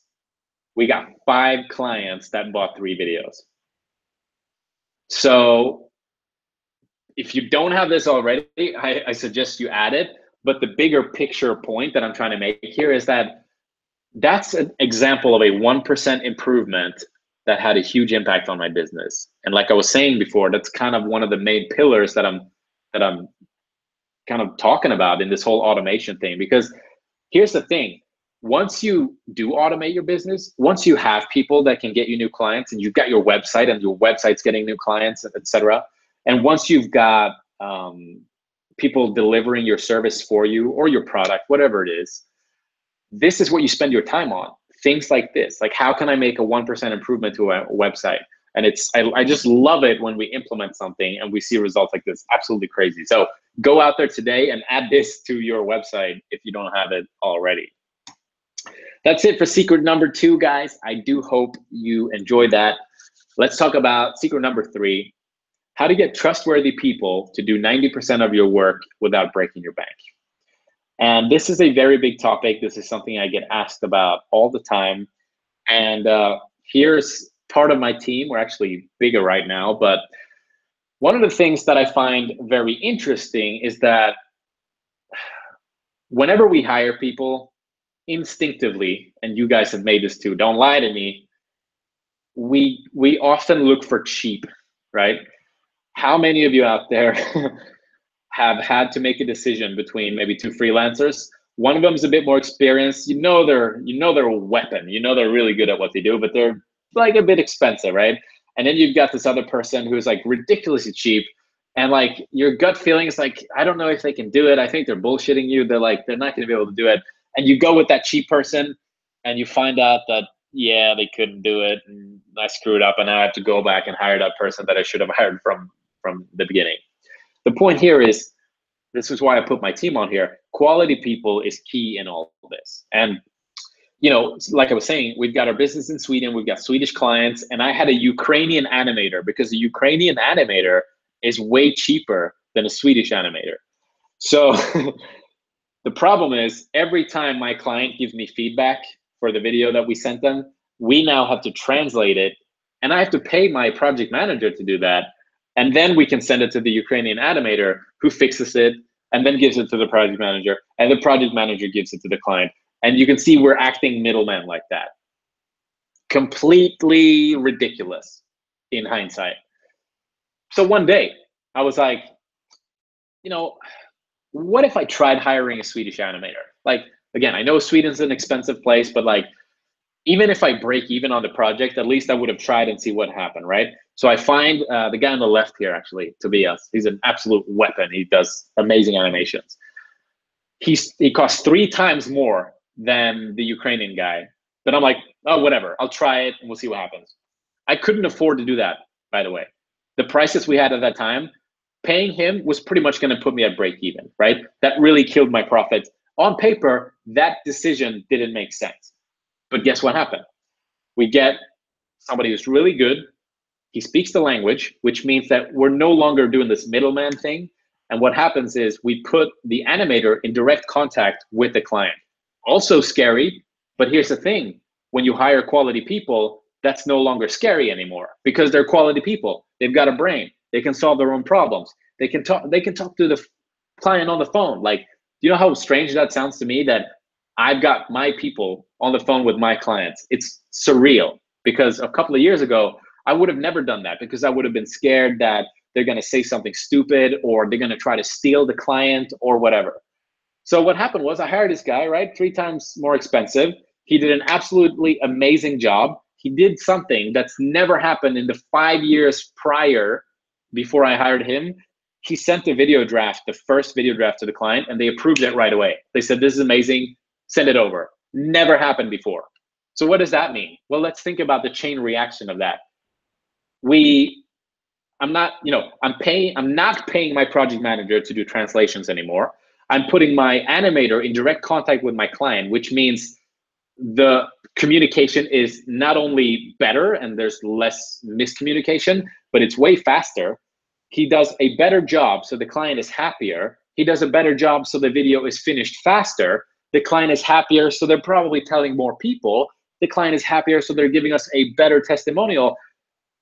we got 5 clients that bought 3 videos. So if you don't have this already, I suggest you add it. But the bigger picture point that I'm trying to make here is that that's an example of a 1% improvement that had a huge impact on my business. And like I was saying before, that's kind of one of the main pillars that I'm kind of talking about in this whole automation thing. Because here's the thing, once you do automate your business, once you have people that can get you new clients, and you've got your website and your website's getting new clients, etc., and once you've got people delivering your service for you or your product, whatever it is, this is what you spend your time on. Things like this, like, how can I make a 1% improvement to a website? And I just love it when we implement something and we see results like this. Absolutely crazy. So go out there today and add this to your website if you don't have it already. That's it for secret number 2, guys. I do hope you enjoyed that. Let's talk about secret number 3, how to get trustworthy people to do 90% of your work without breaking your bank. And this is a very big topic. This is something I get asked about all the time. And here's part of my team. We're actually bigger right now, but one of the things that I find very interesting is that whenever we hire people, instinctively, and you guys have made this too, don't lie to me, we often look for cheap, right? How many of you out there have had to make a decision between maybe two freelancers? One of them is a bit more experienced. They're a weapon. They're really good at what they do, but they're like a bit expensive, right? And then you've got this other person who's like ridiculously cheap, and like your gut feeling is like, I don't know if they can do it. I think they're bullshitting you. They're not going to be able to do it. And you go with that cheap person, and you find out that yeah, they couldn't do it, and I screwed up, and now I have to go back and hire that person that I should have hired from the beginning. The point here is, this is why I put my team on here. Quality people is key in all of this. And like I was saying, we've got our business in Sweden, we've got Swedish clients, and I had a Ukrainian animator because a Ukrainian animator is way cheaper than a Swedish animator. So the problem is, every time my client gives me feedback for the video that we sent them, we now have to translate it, and I have to pay my project manager to do that. And then we can send it to the Ukrainian animator, who fixes it and then gives it to the project manager, and the project manager gives it to the client. And you can see we're acting middlemen like that. Completely ridiculous in hindsight. So one day I was like, what if I tried hiring a Swedish animator? Like, again, I know Sweden's an expensive place, but like, even if I break even on the project, at least I would have tried and see what happened, right? So I find the guy on the left here, actually, Tobias. He's an absolute weapon. He does amazing animations. He costs 3 times more than the Ukrainian guy. But I'm like, oh, whatever. I'll try it and we'll see what happens. I couldn't afford to do that, by the way. The prices we had at that time, paying him was pretty much going to put me at break even, right? That really killed my profits. On paper, that decision didn't make sense. But guess what happened? We get somebody who's really good. He speaks the language, which means that we're no longer doing this middleman thing. And what happens is we put the animator in direct contact with the client. Also scary, but here's the thing. When you hire quality people, that's no longer scary anymore because they're quality people. They've got a brain. They can solve their own problems. They can talk to the client on the phone. Like, do you know how strange that sounds to me, that I've got my people on the phone with my clients? It's surreal, because a couple of years ago, I would have never done that, because I would have been scared that they're going to say something stupid, or they're going to try to steal the client or whatever. So what happened was, I hired this guy, right? 3 times more expensive. He did an absolutely amazing job. He did something that's never happened in the 5 years prior, before I hired him. He sent the video draft, the first video draft, to the client, and they approved it right away. They said, this is amazing, send it over. Never happened before. So what does that mean? Well, let's think about the chain reaction of that. I'm not paying my project manager to do translations anymore. I'm putting my animator in direct contact with my client, which means the communication is not only better and there's less miscommunication, but it's way faster. He does a better job, so the client is happier. He does a better job, so the video is finished faster. The client is happier, so they're probably telling more people. The client is happier, so they're giving us a better testimonial.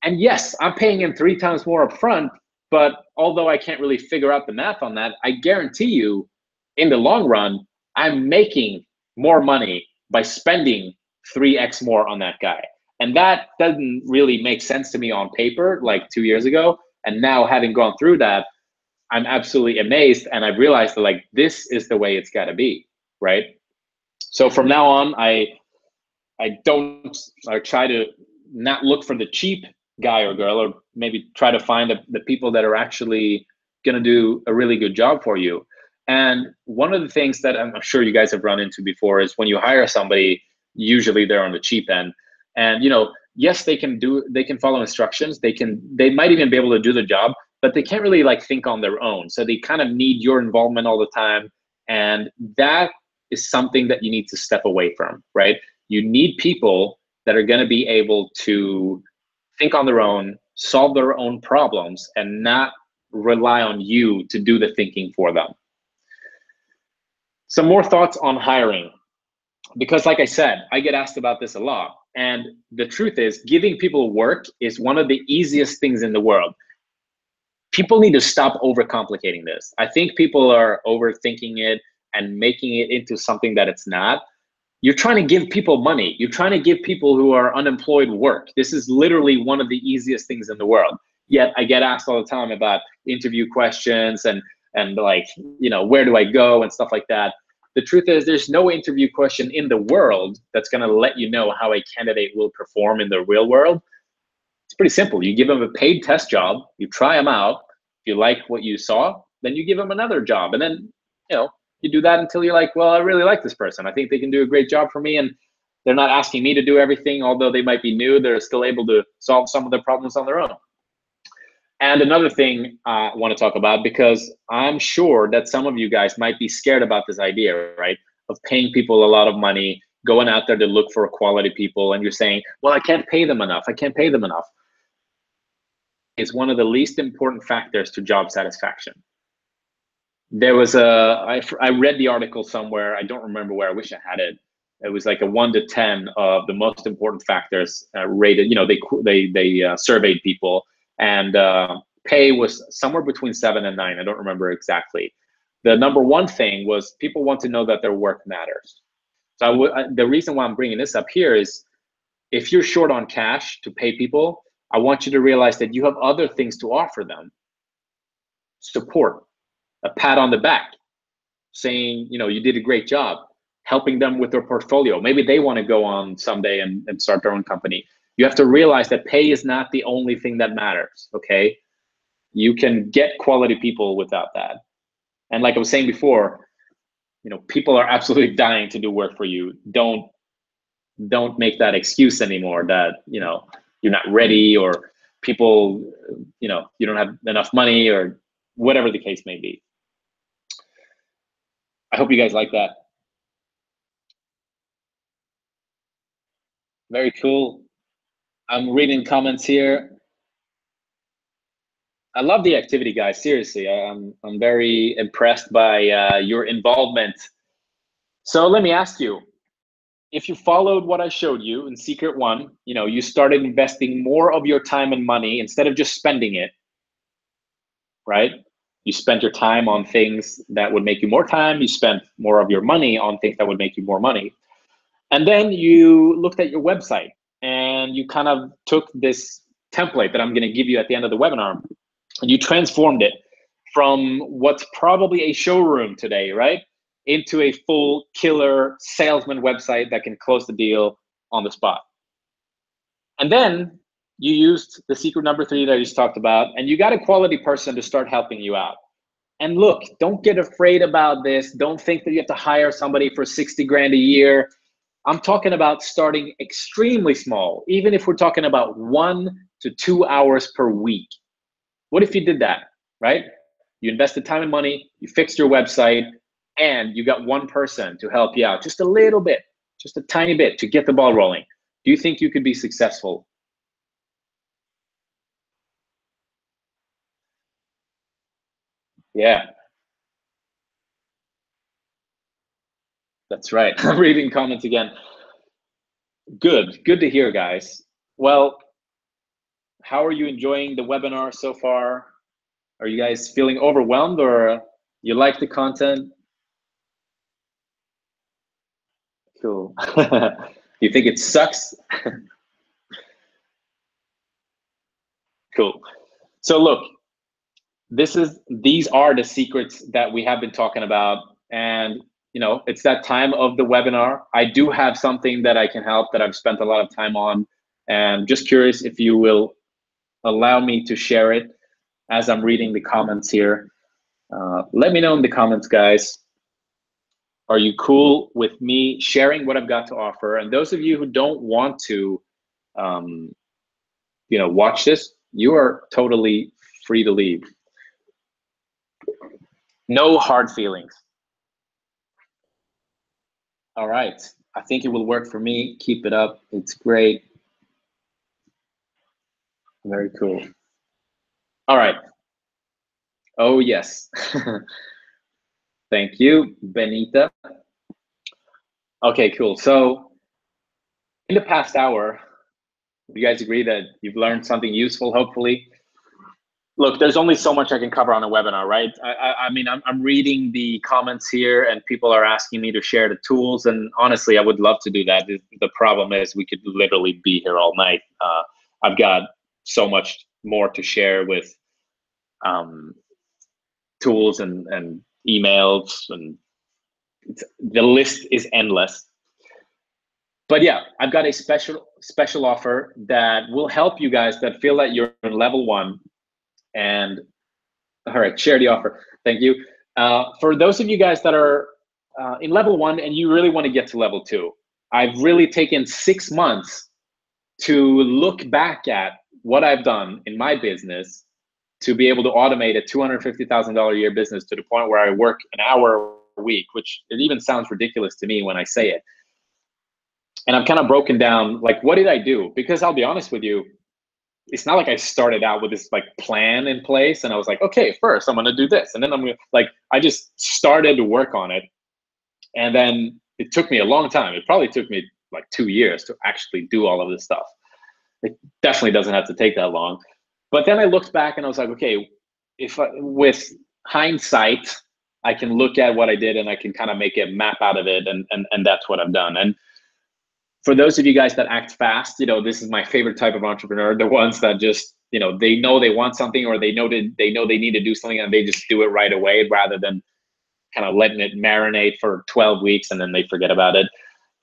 And yes, I'm paying him 3 times more upfront, but although I can't really figure out the math on that, I guarantee you, in the long run, I'm making more money by spending 3x more on that guy. And that doesn't really make sense to me on paper like 2 years ago. And now, having gone through that, I'm absolutely amazed. And I've realized that, like, this is the way it's got to be, right? So from now on, I try to not look for the cheap guy or girl, or maybe try to find the people that are actually going to do a really good job for you. And one of the things that I'm sure you guys have run into before is, when you hire somebody, usually they're on the cheap end. And yes, they can follow instructions. They might even be able to do the job, but they can't really like think on their own. So they kind of need your involvement all the time. And that is something that you need to step away from, right? You need people that are going to be able to think on their own, solve their own problems, and not rely on you to do the thinking for them. Some more thoughts on hiring, because like I said, I get asked about this a lot. And the truth is, giving people work is one of the easiest things in the world. People need to stop overcomplicating this. I think people are overthinking it and making it into something that it's not. You're trying to give people money. You're trying to give people who are unemployed work. This is literally one of the easiest things in the world. Yet I get asked all the time about interview questions and like, you know, where do I go and stuff like that. The truth is, there's no interview question in the world that's going to let you know how a candidate will perform in the real world. It's pretty simple. You give them a paid test job, you try them out. If you like what you saw, then you give them another job. And then, you know, you do that until you're like, well, I really like this person. I think they can do a great job for me. And they're not asking me to do everything. Although they might be new, they're still able to solve some of their problems on their own. And another thing I want to talk about, because I'm sure that some of you guys might be scared about this idea, right? Of paying people a lot of money, going out there to look for quality people. And you're saying, well, I can't pay them enough. I can't pay them enough. It's one of the least important factors to job satisfaction. There was I read the article somewhere. I don't remember where. I wish I had it. It was like a 1 to 10 of the most important factors rated. You know, they surveyed people, and pay was somewhere between 7 and 9. I don't remember exactly. The number one thing was people want to know that their work matters. So the reason why I'm bringing this up here is, if you're short on cash to pay people, I want you to realize that you have other things to offer them. Support, a pat on the back, saying, you know, you did a great job, helping them with their portfolio. Maybe they want to go on someday and start their own company. You have to realize that pay is not the only thing that matters, okay? You can get quality people without that. And like I was saying before, you know, people are absolutely dying to do work for you. Don't make that excuse anymore that, you know, you're not ready, or people, you know, you don't have enough money, or whatever the case may be. I hope you guys like that. Very cool. I'm reading comments here. I love the activity, guys. Seriously, I'm very impressed by your involvement. So let me ask you, if you followed what I showed you in Secret One, you know, you started investing more of your time and money instead of just spending it, right? You spent your time on things that would make you more time. You spent more of your money on things that would make you more money. And then you looked at your website and you kind of took this template that I'm going to give you at the end of the webinar, and you transformed it from what's probably a showroom today, right, into a full killer salesman website that can close the deal on the spot. And then you used the secret number 3 that I just talked about, and you got a quality person to start helping you out. And look, don't get afraid about this. Don't think that you have to hire somebody for 60 grand a year. I'm talking about starting extremely small, even if we're talking about 1 to 2 hours per week. What if you did that, right? You invested time and money, you fixed your website, and you got one person to help you out just a little bit, just a tiny bit to get the ball rolling. Do you think you could be successful? Yeah, that's right. I'm reading comments again. Good to hear, guys. Well, how are you enjoying the webinar so far? Are you guys feeling overwhelmed, or you like the content? Cool. You think it sucks? Cool. So look, these are the secrets that we have been talking about, and you know, it's that time of the webinar. I do have something that I can help, that I've spent a lot of time on, and just curious if you will allow me to share it as I'm reading the comments here. Let me know in the comments, guys. Are you cool with me sharing what I've got to offer? And those of you who don't want to, you know, watch this, you are totally free to leave. No hard feelings. All right. I think it will work for me. Keep it up. It's great. Very cool. All right. Oh, yes. Thank you, Benita. Okay, cool. So in the past hour, you guys agree that you've learned something useful, hopefully? Look, there's only so much I can cover on a webinar, right? I mean, I'm reading the comments here and people are asking me to share the tools. And honestly, I would love to do that. The problem is we could literally be here all night. I've got so much more to share with tools and emails, and the list is endless. But yeah, I've got a special offer that will help you guys that feel that you're in level 1. And all right, share the offer. Thank you. For those of you guys that are in level 1 and you really want to get to level 2, I've really taken 6 months to look back at what I've done in my business to be able to automate a $250,000 a year business to the point where I work an hour a week, which it even sounds ridiculous to me when I say it. And I've kind of broken down, like, what did I do? Because I'll be honest with you, it's not like I started out with this like plan in place and I was like, okay, first I'm gonna do this, and then I'm gonna, like, I just started to work on it. And then it took me a long time. It probably took me like 2 years to actually do all of this stuff. It definitely doesn't have to take that long. But then I looked back and I was like, okay, with hindsight, I can look at what I did and I can kind of make a map out of it, and that's what I've done. And for those of you guys that act fast, this is my favorite type of entrepreneur, the ones that just, they know they want something, or they know they need to do something and they just do it right away rather than kind of letting it marinate for 12 weeks and then they forget about it.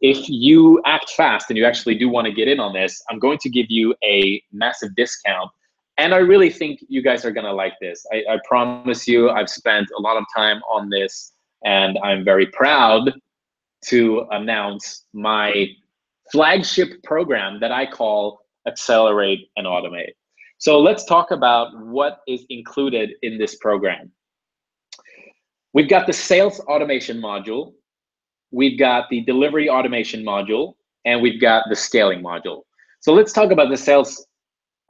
If you act fast and you actually do want to get in on this, I'm going to give you a massive discount. And I really think you guys are going to like this. I promise you, I've spent a lot of time on this and I'm very proud to announce my flagship program that I call Accelerate and Automate. So let's talk about what is included in this program. We've got the sales automation module, we've got the delivery automation module, and we've got the scaling module. So let's talk about the sales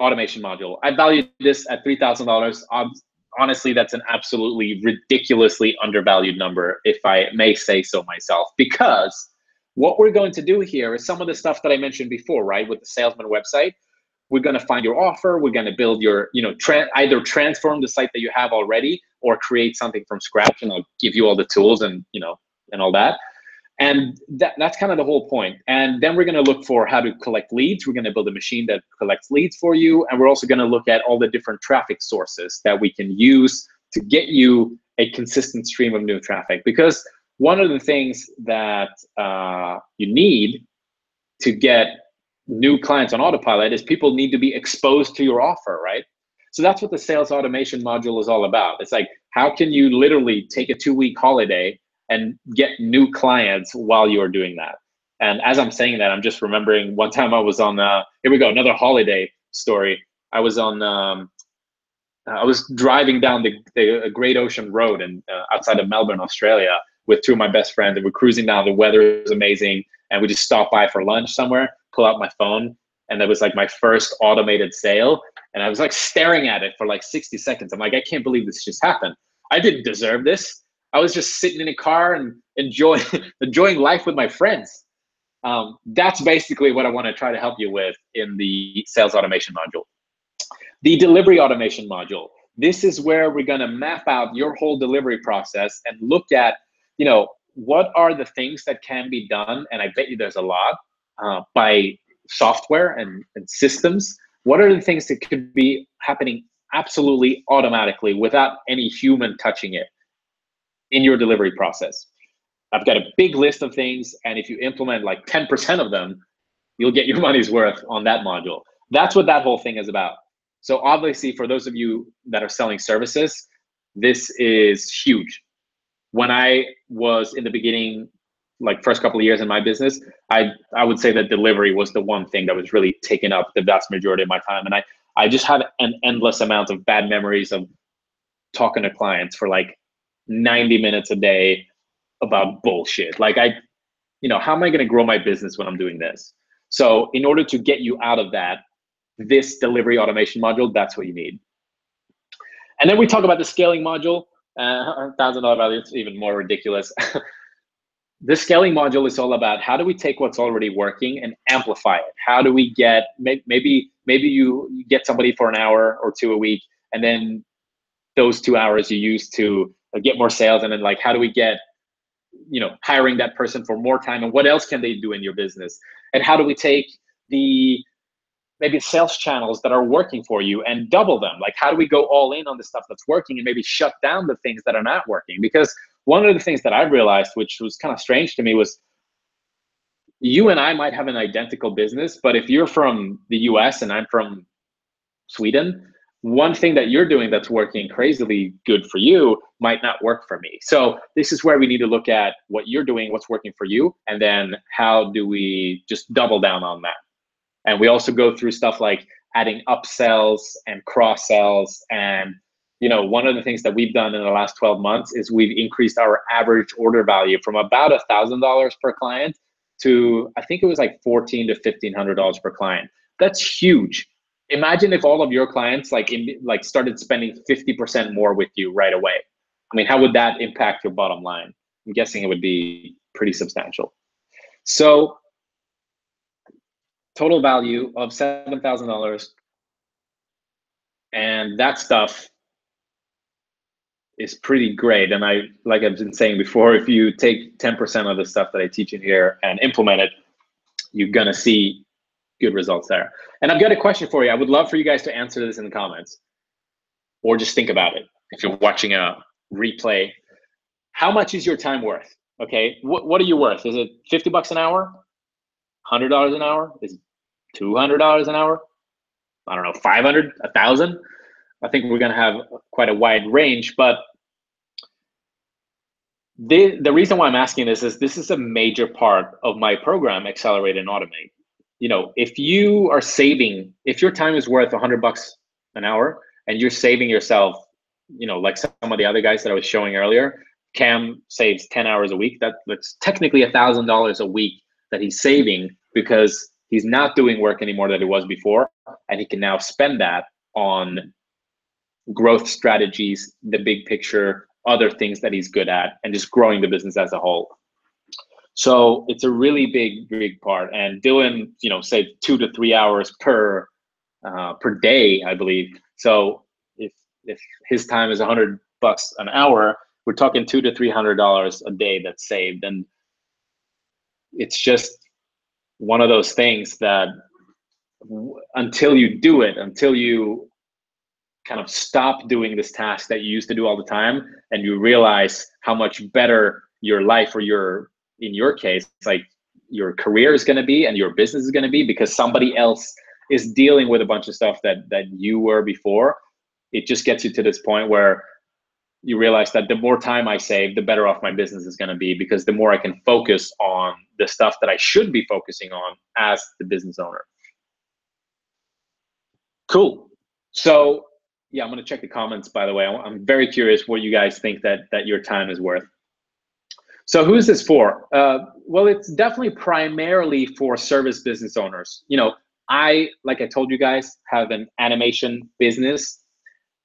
automation module. I value this at $3,000. Honestly, that's an absolutely ridiculously undervalued number, if I may say so myself, because what we're going to do here is some of the stuff that I mentioned before, right? With the salesman website, we're going to find your offer. We're going to build your, either transform the site that you have already or create something from scratch. And I'll give you all the tools and, and all that. And that's kind of the whole point. And then we're going to look for how to collect leads. We're going to build a machine that collects leads for you. And we're also going to look at all the different traffic sources that we can use to get you a consistent stream of new traffic. Because one of the things that you need to get new clients on autopilot is people need to be exposed to your offer, right? So that's what the sales automation module is all about. It's like, how can you literally take a 2-week holiday and get new clients while you're doing that? And as I'm saying that, I'm just remembering one time I was on, here we go, another holiday story. I was on, I was driving down the Great Ocean Road and outside of Melbourne, Australia, with 2 of my best friends, and we're cruising down. The weather is amazing, and we just stopped by for lunch somewhere, pull out my phone, and that was like my first automated sale. And I was like staring at it for like 60 seconds. I'm like, I can't believe this just happened. I didn't deserve this. I was just sitting in a car and enjoying life with my friends. That's basically what I want to try to help you with in the sales automation module. The delivery automation module. This is where we're going to map out your whole delivery process and look at, what are the things that can be done? And I bet you there's a lot by software and systems. What are the things that could be happening absolutely automatically without any human touching it in your delivery process? I've got a big list of things, and if you implement like 10% of them, you'll get your money's worth on that module. That's what that whole thing is about. So obviously, for those of you that are selling services, this is huge. When I was in the beginning, like first couple of years in my business, I would say that delivery was the one thing that was really taking up the vast majority of my time. And I just have an endless amount of bad memories of talking to clients for like 90 minutes a day about bullshit. Like how am I going to grow my business when I'm doing this? So in order to get you out of that, this delivery automation module, that's what you need. And then we talk about the scaling module. $1,000 value, it's even more ridiculous. The scaling module is all about how do we take what's already working and amplify it? How do we get, maybe you get somebody for an hour or two a week, and then those 2 hours you use to get more sales, and then like, how do we get, hiring that person for more time, and what else can they do in your business? And how do we take the maybe sales channels that are working for you and double them? Like, how do we go all in on the stuff that's working and maybe shut down the things that are not working? Because one of the things that I realized, which was kind of strange to me, was you and I might have an identical business, but if you're from the US and I'm from Sweden, one thing that you're doing that's working crazily good for you might not work for me. So this is where we need to look at what you're doing, what's working for you, and then how do we just double down on that? And we also go through stuff like adding upsells and cross sells. And one of the things that we've done in the last 12 months is we've increased our average order value from about $1,000 per client to, I think it was like $1,400 to $1,500 per client. That's huge. Imagine if all of your clients started spending 50% more with you right away. I mean, how would that impact your bottom line? I'm guessing it would be pretty substantial. So total value of $7,000. And that stuff is pretty great. And like I've been saying before, if you take 10% of the stuff that I teach in here and implement it, you're going to see good results there. And I've got a question for you. I would love for you guys to answer this in the comments, or just think about it if you're watching a replay. How much is your time worth? Okay, what are you worth? Is it $50 an hour? $100 an hour? Is it $200 an hour? I don't know, 500, 1,000? I think we're gonna have quite a wide range, but the reason why I'm asking this is a major part of my program, Accelerate and Automate. If you are saving, if your time is worth $100 an hour and you're saving yourself, like some of the other guys that I was showing earlier, Cam saves 10 hours a week. That's technically $1,000 a week that he's saving, because he's not doing work anymore that he was before, and he can now spend that on growth strategies, the big picture, other things that he's good at, and just growing the business as a whole. So it's a really big part. And Dylan, saved 2 to 3 hours per day, I believe. So if his time is $100 an hour, we're talking $200 to $300 a day that's saved. And it's just one of those things that until you do it, until you kind of stop doing this task that you used to do all the time, and you realize how much better your life, or in your case, like your career is going to be and your business is going to be, because somebody else is dealing with a bunch of stuff that you were before. It just gets you to this point where you realize that the more time I save, the better off my business is going to be, because the more I can focus on the stuff that I should be focusing on as the business owner. Cool. So yeah, I'm going to check the comments, by the way. I'm very curious what you guys think that your time is worth. So who's this for? Well, it's definitely primarily for service business owners. Like I told you guys, have an animation business.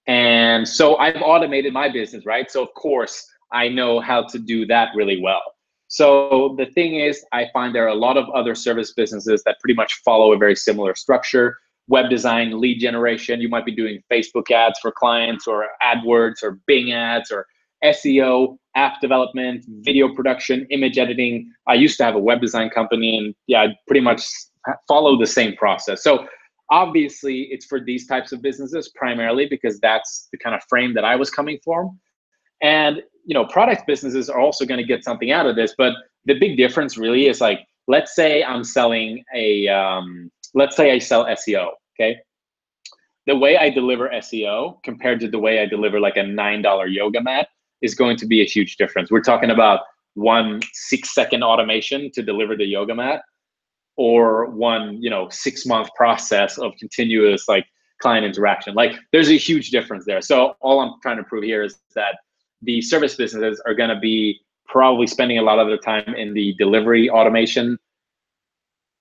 And so I've automated my business, right? So of course I know how to do that really well. So the thing is, I find there are a lot of other service businesses that pretty much follow a very similar structure. Web design, lead generation, you might be doing Facebook ads for clients, or AdWords, or Bing ads, or SEO, app development, video production, image editing. I used to have a web design company, and yeah, I pretty much follow the same process. So obviously it's for these types of businesses primarily, because that's the kind of frame that I was coming from. And product businesses are also going to get something out of this, but the big difference really is, like, let's say I'm selling let's say I sell SEO, okay? The way I deliver SEO compared to the way I deliver like a $9 yoga mat is going to be a huge difference. We're talking about 1 6-second automation to deliver the yoga mat, or one 6-month process of continuous client interaction. Like, there's a huge difference there. So all I'm trying to prove here is that the service businesses are going to be probably spending a lot of their time in the delivery automation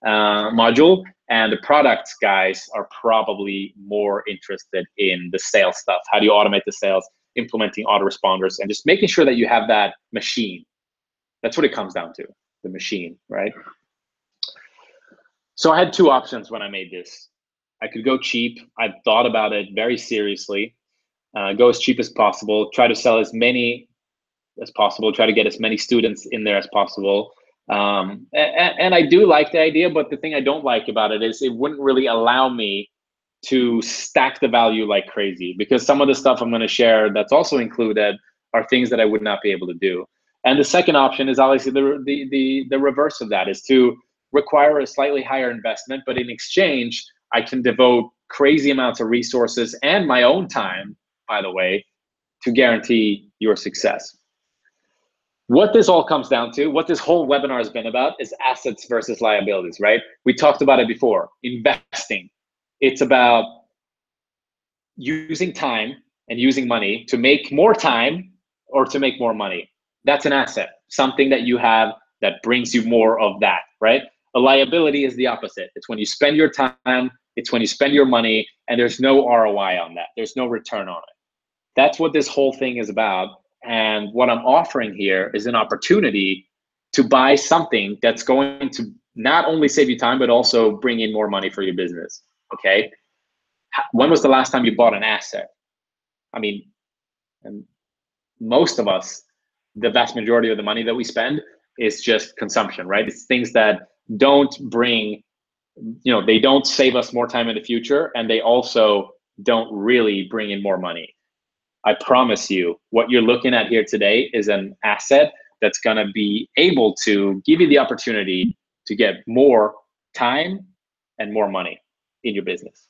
module, and the products guys are probably more interested in the sales stuff. How do you automate the sales? implementing autoresponders and just making sure that you have that machine. That's what it comes down to, the machine, right? So I had two options when I made this. I could go cheap. I thought about it very seriously. Go as cheap as possible, try to sell as many as possible, try to get as many students in there as possible. And I do like the idea, but the thing I don't like about it is it wouldn't really allow me to stack the value like crazy, because some of the stuff I'm going to share that's also included are things that I would not be able to do. And the second option is obviously the reverse of that, is to require a slightly higher investment, but in exchange, I can devote crazy amounts of resources and my own time, by the way, to guarantee your success. What this all comes down to, what this whole webinar has been about, is assets versus liabilities, right? We talked about it before, investing. It's about using time and using money to make more time or to make more money. That's an asset, something that you have that brings you more of that, right? A liability is the opposite. It's when you spend your time, it's when you spend your money, and there's no ROI on that. There's no return on it. That's what this whole thing is about. And what I'm offering here is an opportunity to buy something that's going to not only save you time, but also bring in more money for your business, okay? When was the last time you bought an asset? I mean, and most of us, the vast majority of the money that we spend is just consumption, right? It's things that don't bring, they don't save us more time in the future, and they also don't really bring in more money. I promise you, what you're looking at here today is an asset that's going to be able to give you the opportunity to get more time and more money in your business.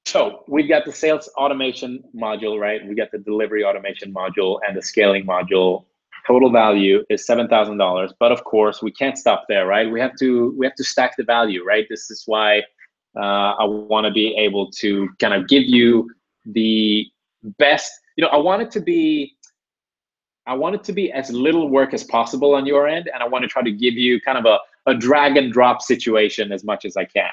So we've got the sales automation module, right? We got the delivery automation module and the scaling module. Total value is $7,000, but of course we can't stop there, right? We have to stack the value, right? This is why I want to be able to kind of give you the best. I want it to be as little work as possible on your end, and I want to try to give you kind of a drag and drop situation as much as I can.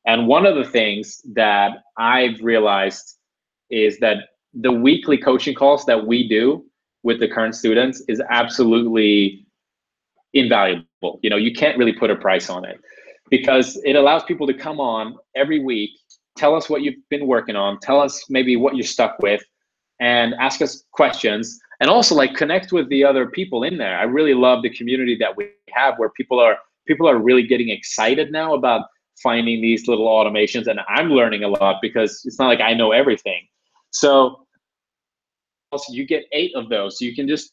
And one of the things that I've realized is that the weekly coaching calls that we do with the current students is absolutely invaluable. You can't really put a price on it, because it allows people to come on every week, tell us what you've been working on, tell us maybe what you're stuck with, and ask us questions, and also like connect with the other people in there. I really love the community that we have, where people are really getting excited now about finding these little automations, and I'm learning a lot, because it's not like I know everything. So also you get 8 of those. So you can just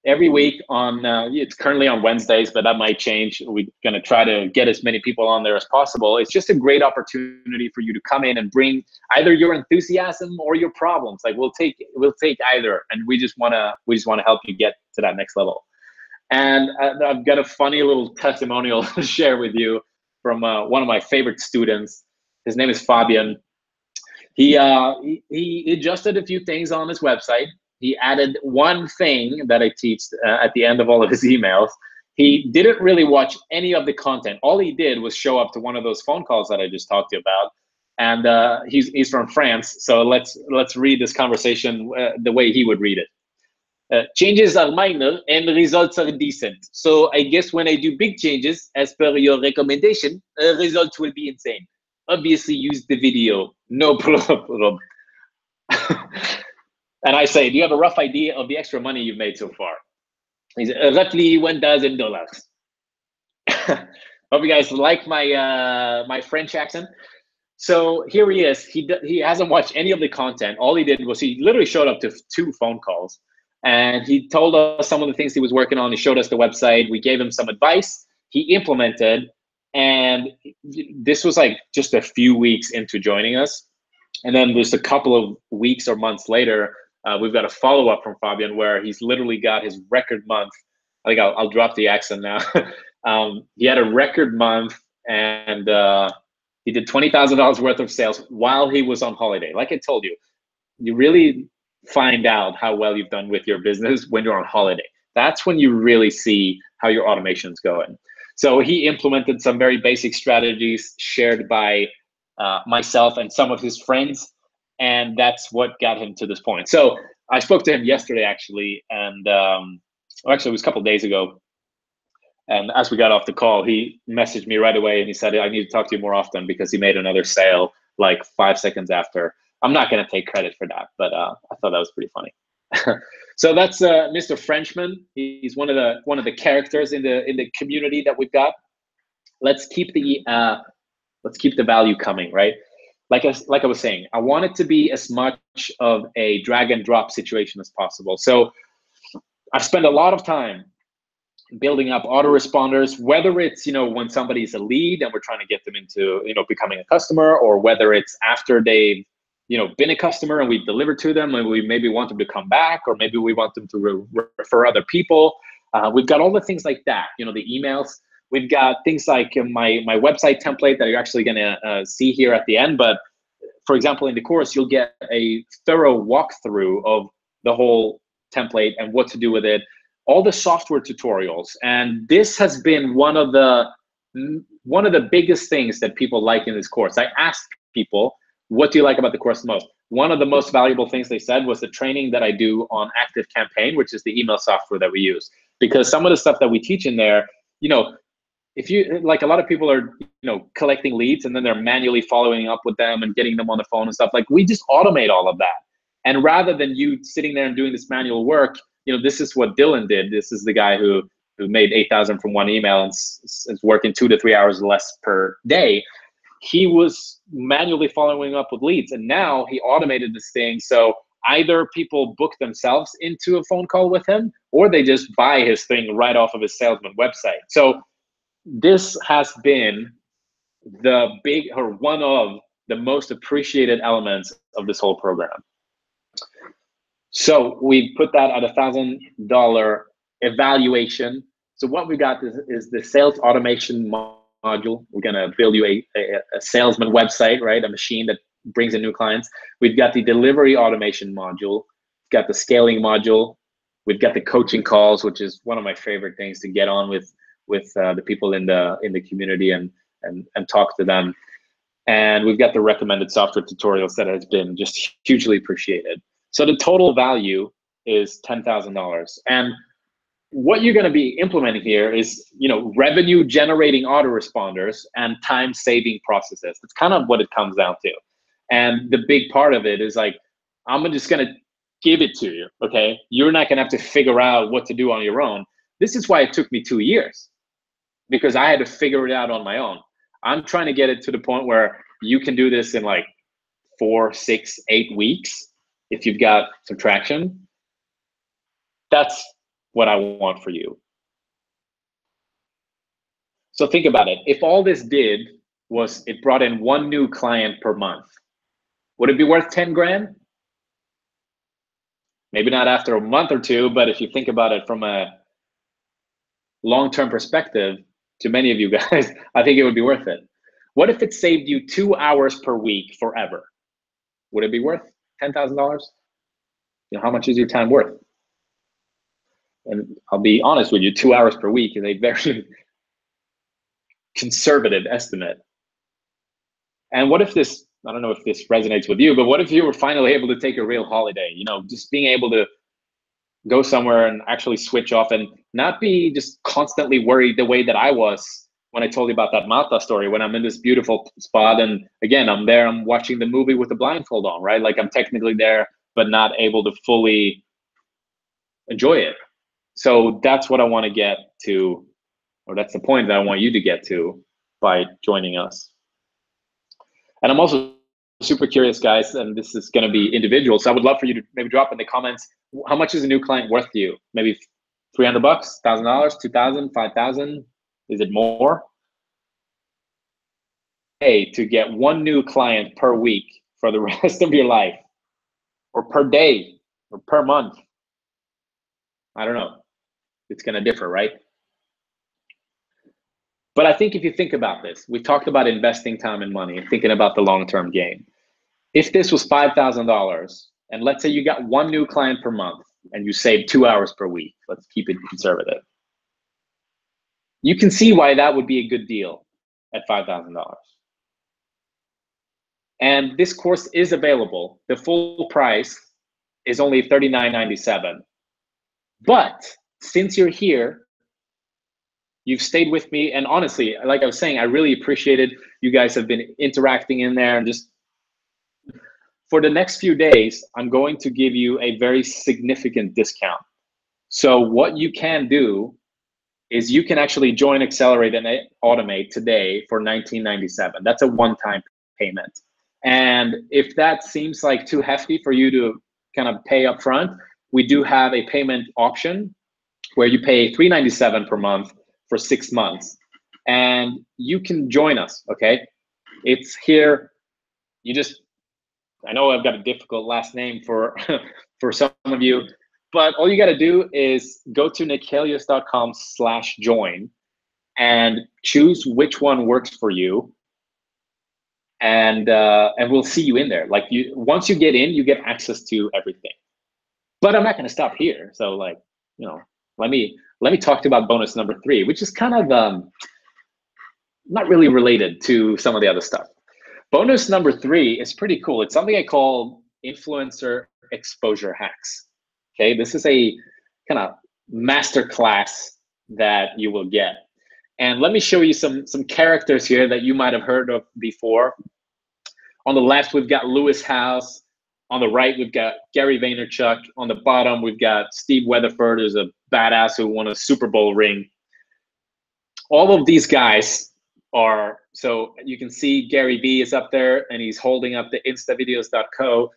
every week on, it's currently on Wednesdays, but that might change. We're going to try to get as many people on there as possible. It's just a great opportunity for you to come in and bring either your enthusiasm or your problems. Like we'll take either, and we just want to help you get to that next level. And I've got a funny little testimonial to share with you from one of my favorite students. His name is Fabian. He adjusted a few things on his website. He added one thing that I teach at the end of all of his emails. He didn't really watch any of the content. All he did was show up to one of those phone calls that I just talked to you about. And he's from France, so let's read this conversation the way he would read it. Changes are minor and results are decent. So I guess when I do big changes, as per your recommendation, results will be insane. Obviously use the video, no problem. And I say, do you have a rough idea of the extra money you've made so far? He's roughly $1,000. Hope you guys like my my French accent. So here he is. He hasn't watched any of the content. All he did was he literally showed up to 2 phone calls, and he told us some of the things he was working on. He showed us the website. We gave him some advice. He implemented, and this was like just a few weeks into joining us. And then just a couple of weeks or months later, we've got a follow-up from Fabian where he's literally got his record month. I think I'll drop the accent now. He had a record month, and he did $20,000 worth of sales while he was on holiday. Like I told you, you really find out how well you've done with your business when you're on holiday. That's when you really see how your automation's going. So he implemented some very basic strategies shared by myself and some of his friends. And that's what got him to this point. So I spoke to him yesterday, actually, and actually, it was a couple of days ago. And as we got off the call, he messaged me right away and he said, I need to talk to you more often, because he made another sale like 5 seconds after. I'm not going to take credit for that, but I thought that was pretty funny. So that's Mr. Frenchman. He's one of the characters in the community that we've got. Let's keep the value coming, right? Like I was saying, I want it to be as much of a drag and drop situation as possible. So I've spent a lot of time building up autoresponders, whether it's, when somebody's a lead and we're trying to get them into, becoming a customer, or whether it's after they've, been a customer and we've delivered to them and we maybe want them to come back, or maybe we want them to refer other people. We've got all the things like that, the emails. We've got things like my website template that you're actually gonna see here at the end. But for example, in the course, you'll get a thorough walkthrough of the whole template and what to do with it, all the software tutorials. And this has been one of the biggest things that people like in this course. I asked people, what do you like about the course the most? One of the most valuable things they said was the training that I do on ActiveCampaign, which is the email software that we use. Because some of the stuff that we teach in there, if you, like, a lot of people are, collecting leads and then they're manually following up with them and getting them on the phone and stuff. Like, we just automate all of that. And rather than you sitting there and doing this manual work, this is what Dylan did. This is the guy who made 8,000 from one email and is working 2 to 3 hours less per day. He was manually following up with leads, and now he automated this thing. So either people book themselves into a phone call with him, or they just buy his thing right off of his salesman website. So this has been one of the most appreciated elements of this whole program. So we put that at $1,000 evaluation. So what we got is the sales automation module. We're gonna build you a salesman website, right? A machine that brings in new clients. We've got the delivery automation module. We've got the scaling module. We've got the coaching calls, which is one of my favorite things to get on with the people in the community and talk to them. And we've got the recommended software tutorials that has been just hugely appreciated. So the total value is $10,000. And what you're going to be implementing here is, revenue generating autoresponders and time saving processes. That's kind of what it comes down to. And the big part of it is, like, I'm just going to give it to you. Okay. You're not going to have to figure out what to do on your own. This is why it took me 2 years, because I had to figure it out on my own. I'm trying to get it to the point where you can do this in like 4, 6, 8 weeks if you've got some traction. That's what I want for you. So think about it. If all this did was it brought in 1 new client per month, would it be worth 10 grand? Maybe not after a month or two, but if you think about it from a long-term perspective, to many of you guys, I think it would be worth it. What if it saved you 2 hours per week forever? Would it be worth $10,000? How much is your time worth? And I'll be honest with you, 2 hours per week is a very conservative estimate. And what if this, I don't know if this resonates with you, but what if you were finally able to take a real holiday? Just being able to go somewhere and actually switch off and not be just constantly worried the way that I was when I told you about that Malta story, when I'm in this beautiful spot and again, I'm there, I'm watching the movie with the blindfold on, right? Like, I'm technically there, but not able to fully enjoy it. So that's what I want to get to, or that's the point that I want you to get to by joining us. And I'm also super curious, guys, and this is going to be individual. So I would love for you to maybe drop in the comments, how much is a new client worth to you? Maybe $300, $1,000, $2,000, $5,000? Is it more? Hey, to get 1 new client per week for the rest of your life, or per day, or per month. I don't know. It's going to differ, right? But I think if you think about this, we talked about investing time and money and thinking about the long-term gain. If this was $5,000, and let's say you got 1 new client per month and you saved 2 hours per week, let's keep it conservative. You can see why that would be a good deal at $5,000. And this course is available. The full price is only $39.97. But since you're here, you've stayed with me. And honestly, like I was saying, I really appreciated you guys have been interacting in there. And just for the next few days, I'm going to give you a very significant discount. So what you can do is you can actually join Accelerate and Automate today for $19.97. That's a one-time payment. And if that seems like too hefty for you to kind of pay up front, we do have a payment option where you pay $3.97 per month for 6 months. And you can join us, okay? It's here. You just, I know I've got a difficult last name for, for some of you, but all you got to do is go to nikhelias.com/join and choose which one works for you. And we'll see you in there. Like once you get in, you get access to everything. But I'm not going to stop here. So like, you know, let me talk to you about bonus number 3, which is kind of not really related to some of the other stuff. Bonus number 3 is pretty cool. It's something I call influencer exposure hacks. Okay, this is a kind of master class that you will get. And let me show you some characters here that you might have heard of before. On the left, we've got Lewis Howes. On the right, we've got Gary Vaynerchuk. On the bottom, we've got Steve Weatherford, who's a badass who won a Super Bowl ring. All of these guys are, so you can see Gary Vee is up there and he's holding up the instavideos.co.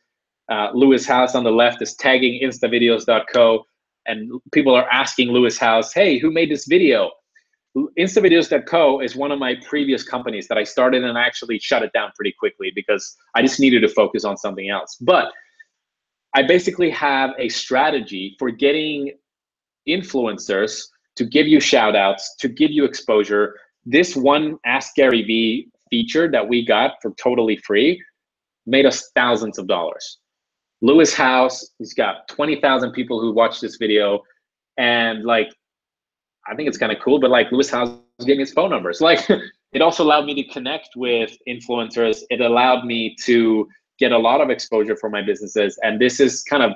Lewis Howes on the left is tagging instavideos.co, and people are asking Lewis Howes, hey, who made this video? Instavideos.co is one of my previous companies that I started, and I actually shut it down pretty quickly because I just needed to focus on something else. But I basically have a strategy for getting influencers to give you shout outs, to give you exposure. This one Ask Gary Vee feature that we got for totally free made us thousands of dollars. Lewis Howes, he's got 20,000 people who watched this video, and like, I think it's kind of cool, but like Lewis Howes gave me his phone numbers. Like it also allowed me to connect with influencers. It allowed me to get a lot of exposure for my businesses. And this is kind of,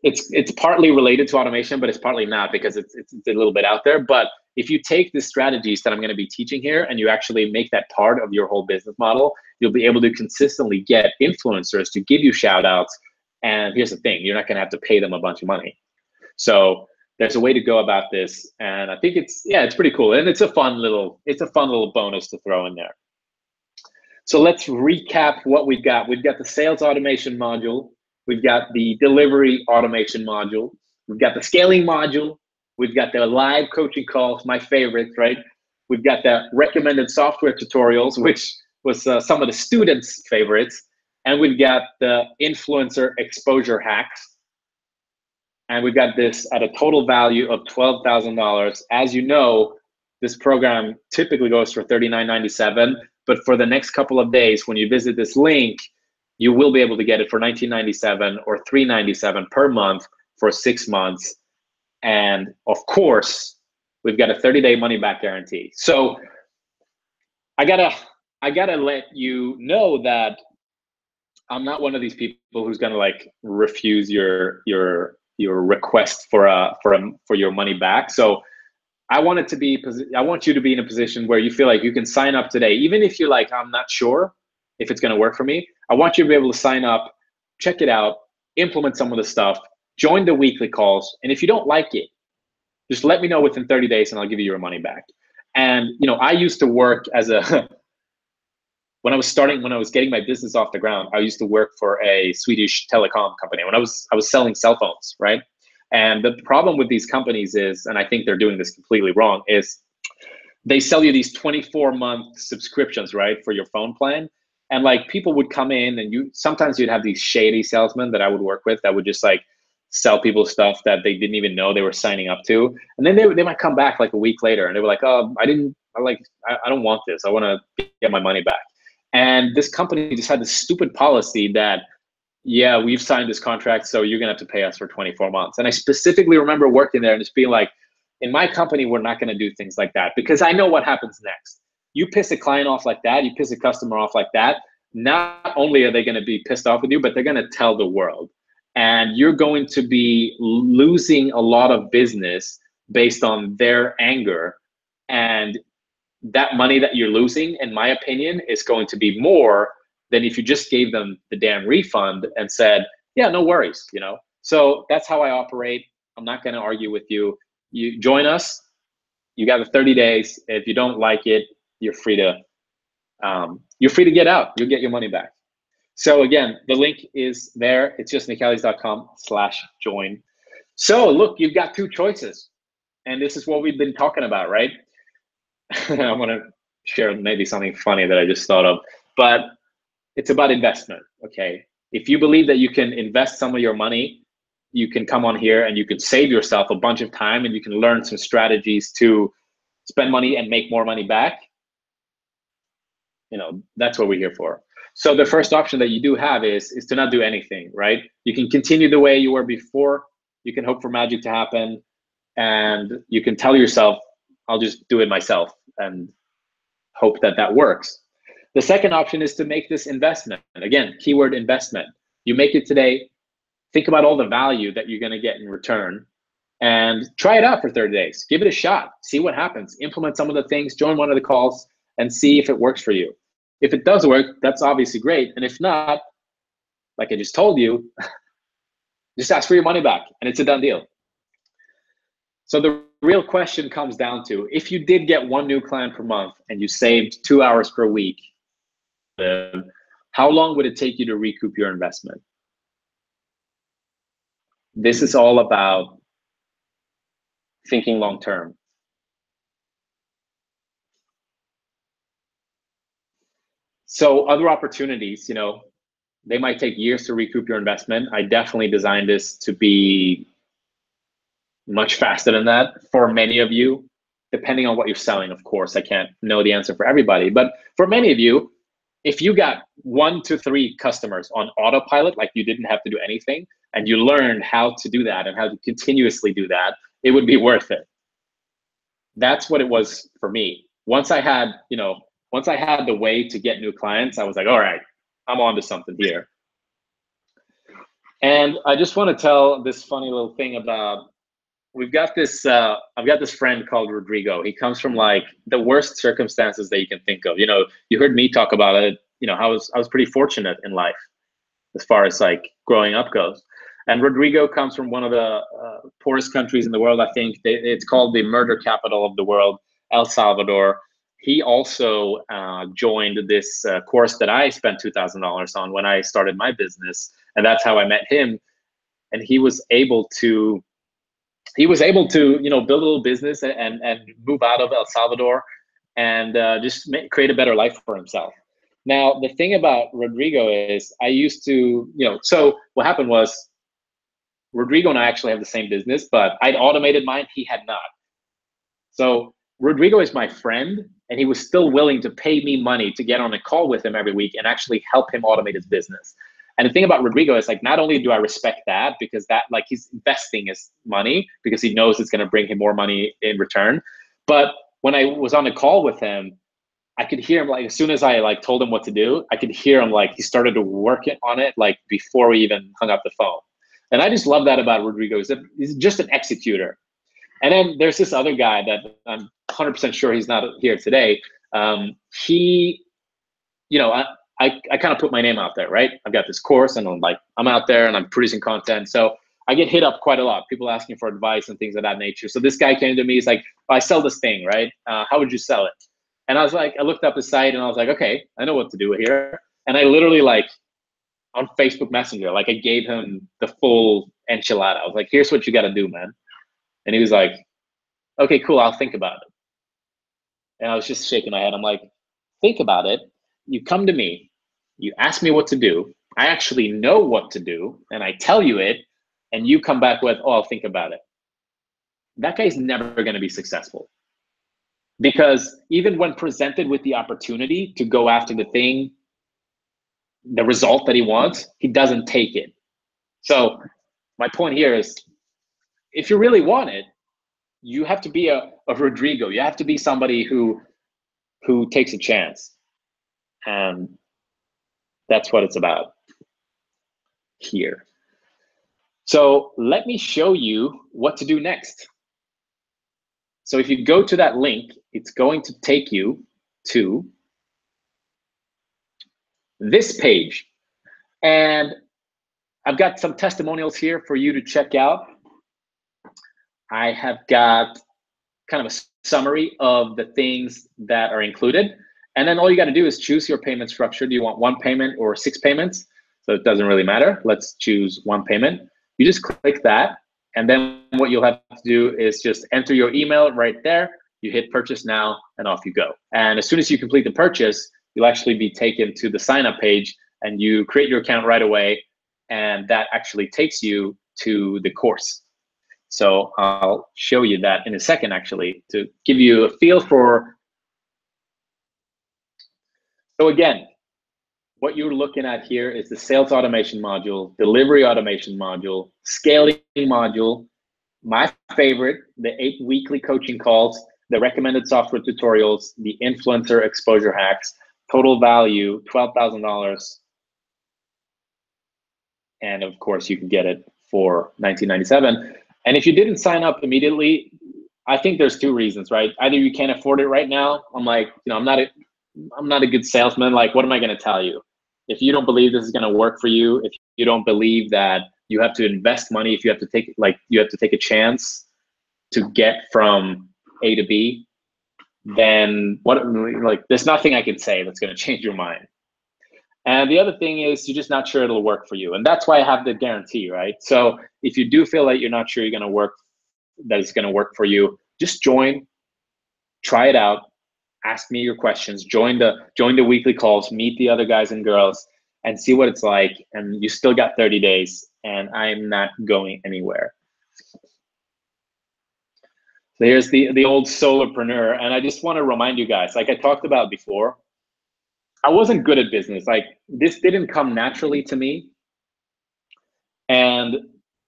it's partly related to automation, but it's partly not, because it's a little bit out there. But if you take the strategies that I'm going to be teaching here and you actually make that part of your whole business model, you'll be able to consistently get influencers to give you shout outs. And here's the thing, you're not going to have to pay them a bunch of money. So there's a way to go about this, and I think it's pretty cool, and it's a fun little bonus to throw in there. So let's recap what we've got. We've got the sales automation module, we've got the delivery automation module, we've got the scaling module, we've got the live coaching calls, my favorites, right? We've got the recommended software tutorials, which was some of the students' favorites, and we've got the influencer exposure hacks. And we've got this at a total value of $12,000. As you know, this program typically goes for $39.97, but for the next couple of days, when you visit this link, you will be able to get it for $19.97 or $3.97 per month for 6 months. And of course, we've got a 30-day money-back guarantee. So I gotta let you know that I'm not one of these people who's gonna like refuse your request for your money back. So I want you to be in a position where you feel like you can sign up today, even if you're like, I'm not sure if it's going to work for me. I want you to be able to sign up, check it out, implement some of the stuff, join the weekly calls, and if you don't like it, just let me know within 30 days and I'll give you your money back. And you know, I used to work as a when I was getting my business off the ground, I used to work for a Swedish telecom company. When I was selling cell phones, right? And the problem with these companies is, and I think they're doing this completely wrong, is they sell you these 24-month subscriptions, right, for your phone plan. And like people would come in, and sometimes you'd have these shady salesmen that I would work with that would just like sell people stuff that they didn't even know they were signing up to. And then they might come back like a week later and they were like, oh, I don't want this. I want to get my money back. And this company just had this stupid policy that, yeah, we've signed this contract, so you're gonna have to pay us for 24 months. And I specifically remember working there and just being like, in my company, we're not gonna do things like that, because I know what happens next. You piss a client off like that, you piss a customer off like that, not only are they going to be pissed off with you, but they're going to tell the world. And you're going to be losing a lot of business based on their anger. And that money that you're losing, in my opinion, is going to be more than if you just gave them the damn refund and said, yeah, no worries, you know? So that's how I operate. I'm not going to argue with you. You join us, you got the 30 days. If you don't like it, you're free to get out. You'll get your money back. So again, the link is there. It's just nickhellies.com/join. So look, you've got two choices. And this is what we've been talking about, right? I want to share maybe something funny that I just thought of, but it's about investment, okay? If you believe that you can invest some of your money, you can come on here and you can save yourself a bunch of time and you can learn some strategies to spend money and make more money back. You know, that's what we're here for. So the first option that you do have is to not do anything, right? You can continue the way you were before. You can hope for magic to happen, and you can tell yourself, I'll just do it myself and hope that that works. The second option is to make this investment. Again, keyword investment. You make it today, think about all the value that you're going to get in return, and try it out for 30 days. Give it a shot, see what happens, implement some of the things, join one of the calls, and see if it works for you. If it does work, that's obviously great. And if not, like I just told you, just ask for your money back and it's a done deal. So the real question comes down to, if you did get one new client per month and you saved 2 hours per week, how long would it take you to recoup your investment? This is all about thinking long term. So other opportunities, you know, they might take years to recoup your investment. I definitely designed this to be much faster than that for many of you, depending on what you're selling, of course. I can't know the answer for everybody, but for many of you, if you got 1 to 3 customers on autopilot, like you didn't have to do anything, and you learned how to do that and how to continuously do that, it would be worth it. That's what it was for me. Once I had the way to get new clients, I was like, all right, I'm on to something here. And I just want to tell this funny little thing about, I've got this friend called Rodrigo. He comes from like the worst circumstances that you can think of. You know, you heard me talk about it. You know, I was pretty fortunate in life as far as like growing up goes. And Rodrigo comes from one of the poorest countries in the world. I think it's called the murder capital of the world, El Salvador. He also joined this course that I spent $2,000 on when I started my business, and that's how I met him. And he was able to you know, build a little business and move out of El Salvador and just create a better life for himself. Now, the thing about Rodrigo is I used to, you know, so what happened was Rodrigo and I actually have the same business, but I'd automated mine, he had not. So Rodrigo is my friend, and he was still willing to pay me money to get on a call with him every week and actually help him automate his business. And the thing about Rodrigo is, like, not only do I respect that, because that, like, he's investing his money because he knows it's going to bring him more money in return. But when I was on a call with him, I could hear him, like, as soon as I like told him what to do, I could hear him, like, he started to work on it, like, before we even hung up the phone. And I just love that about Rodrigo, is that he's just an executor. And then there's this other guy that I'm 100% sure he's not here today. He, you know, I kind of put my name out there, right? I've got this course and I'm out there and I'm producing content. So I get hit up quite a lot, people asking for advice and things of that nature. So this guy came to me, he's like, I sell this thing, right? How would you sell it? And I was like, I looked up his site and I was like, okay, I know what to do here. And I literally, like, on Facebook Messenger, like, I gave him the full enchilada. I was like, here's what you got to do, man. And he was like, okay, cool, I'll think about it. And I was just shaking my head. I'm like, think about it. You come to me, you ask me what to do. I actually know what to do, and I tell you it, and you come back with, oh, I'll think about it. That guy's never going to be successful. Because even when presented with the opportunity to go after the thing, the result that he wants, he doesn't take it. So my point here is, if you really want it, you have to be a Rodrigo. You have to be somebody who takes a chance. And That's what it's about here. So let me show you what to do next. So if you go to that link, it's going to take you to this page. And I've got some testimonials here for you to check out. I have got kind of a summary of the things that are included. And then all you got to do is choose your payment structure. Do you want one payment or 6 payments? So it doesn't really matter. Let's choose one payment. You just click that. And then what you'll have to do is just enter your email right there. You hit purchase now and off you go. And as soon as you complete the purchase, you'll actually be taken to the sign up page and you create your account right away. And that actually takes you to the course. So I'll show you that in a second, actually, to give you a feel for. So again, what you're looking at here is the sales automation module, delivery automation module, scaling module, my favorite, the 8 weekly coaching calls, the recommended software tutorials, the influencer exposure hacks, total value, $12,000. And of course, you can get it for $19.97. And if you didn't sign up immediately, I think there's 2 reasons, right? Either you can't afford it right now. I'm like, I'm not a good salesman. Like, what am I going to tell you? If you don't believe this is going to work for you, if you don't believe that you have to invest money, if you have to take a chance to get from A to B, then there's nothing I can say that's going to change your mind. And the other thing is you're just not sure it'll work for you. And that's why I have the guarantee, right? So if you do feel like you're not sure that it's going to work for you, just join, try it out, ask me your questions, join the weekly calls, meet the other guys and girls and see what it's like. And you still got 30 days and I'm not going anywhere. So here's the old solopreneur. And I just want to remind you guys, like I talked about before, I wasn't good at business. Like this didn't come naturally to me. And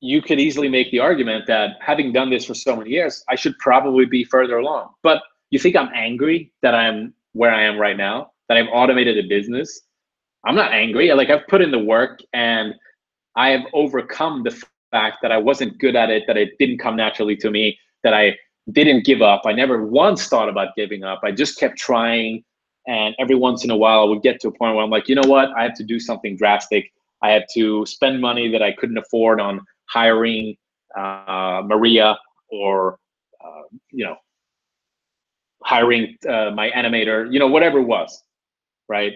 you could easily make the argument that having done this for so many years, I should probably be further along. But you think I'm angry that I'm where I am right now, that I've automated a business? I'm not angry. Like I've put in the work and I have overcome the fact that I wasn't good at it, that it didn't come naturally to me, that I didn't give up. I never once thought about giving up. I just kept trying. And every once in a while, I would get to a point where I'm like, you know what? I have to do something drastic. I have to spend money that I couldn't afford on hiring Maria or, hiring my animator, whatever it was, right?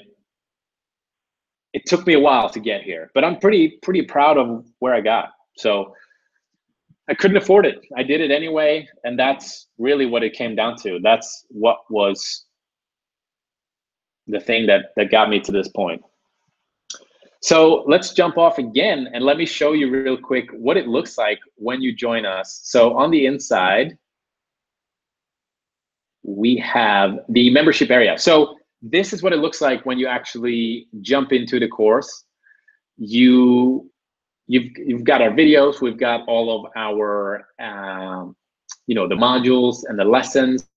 It took me a while to get here, but I'm pretty proud of where I got. So I couldn't afford it. I did it anyway. And that's really what it came down to. That's what was the thing that got me to this point. So let's jump off again and let me show you real quick what it looks like when you join us. So on the inside, we have the membership area. So this is what it looks like when you actually jump into the course. You've got our videos. We've got all of our, the modules and the lessons,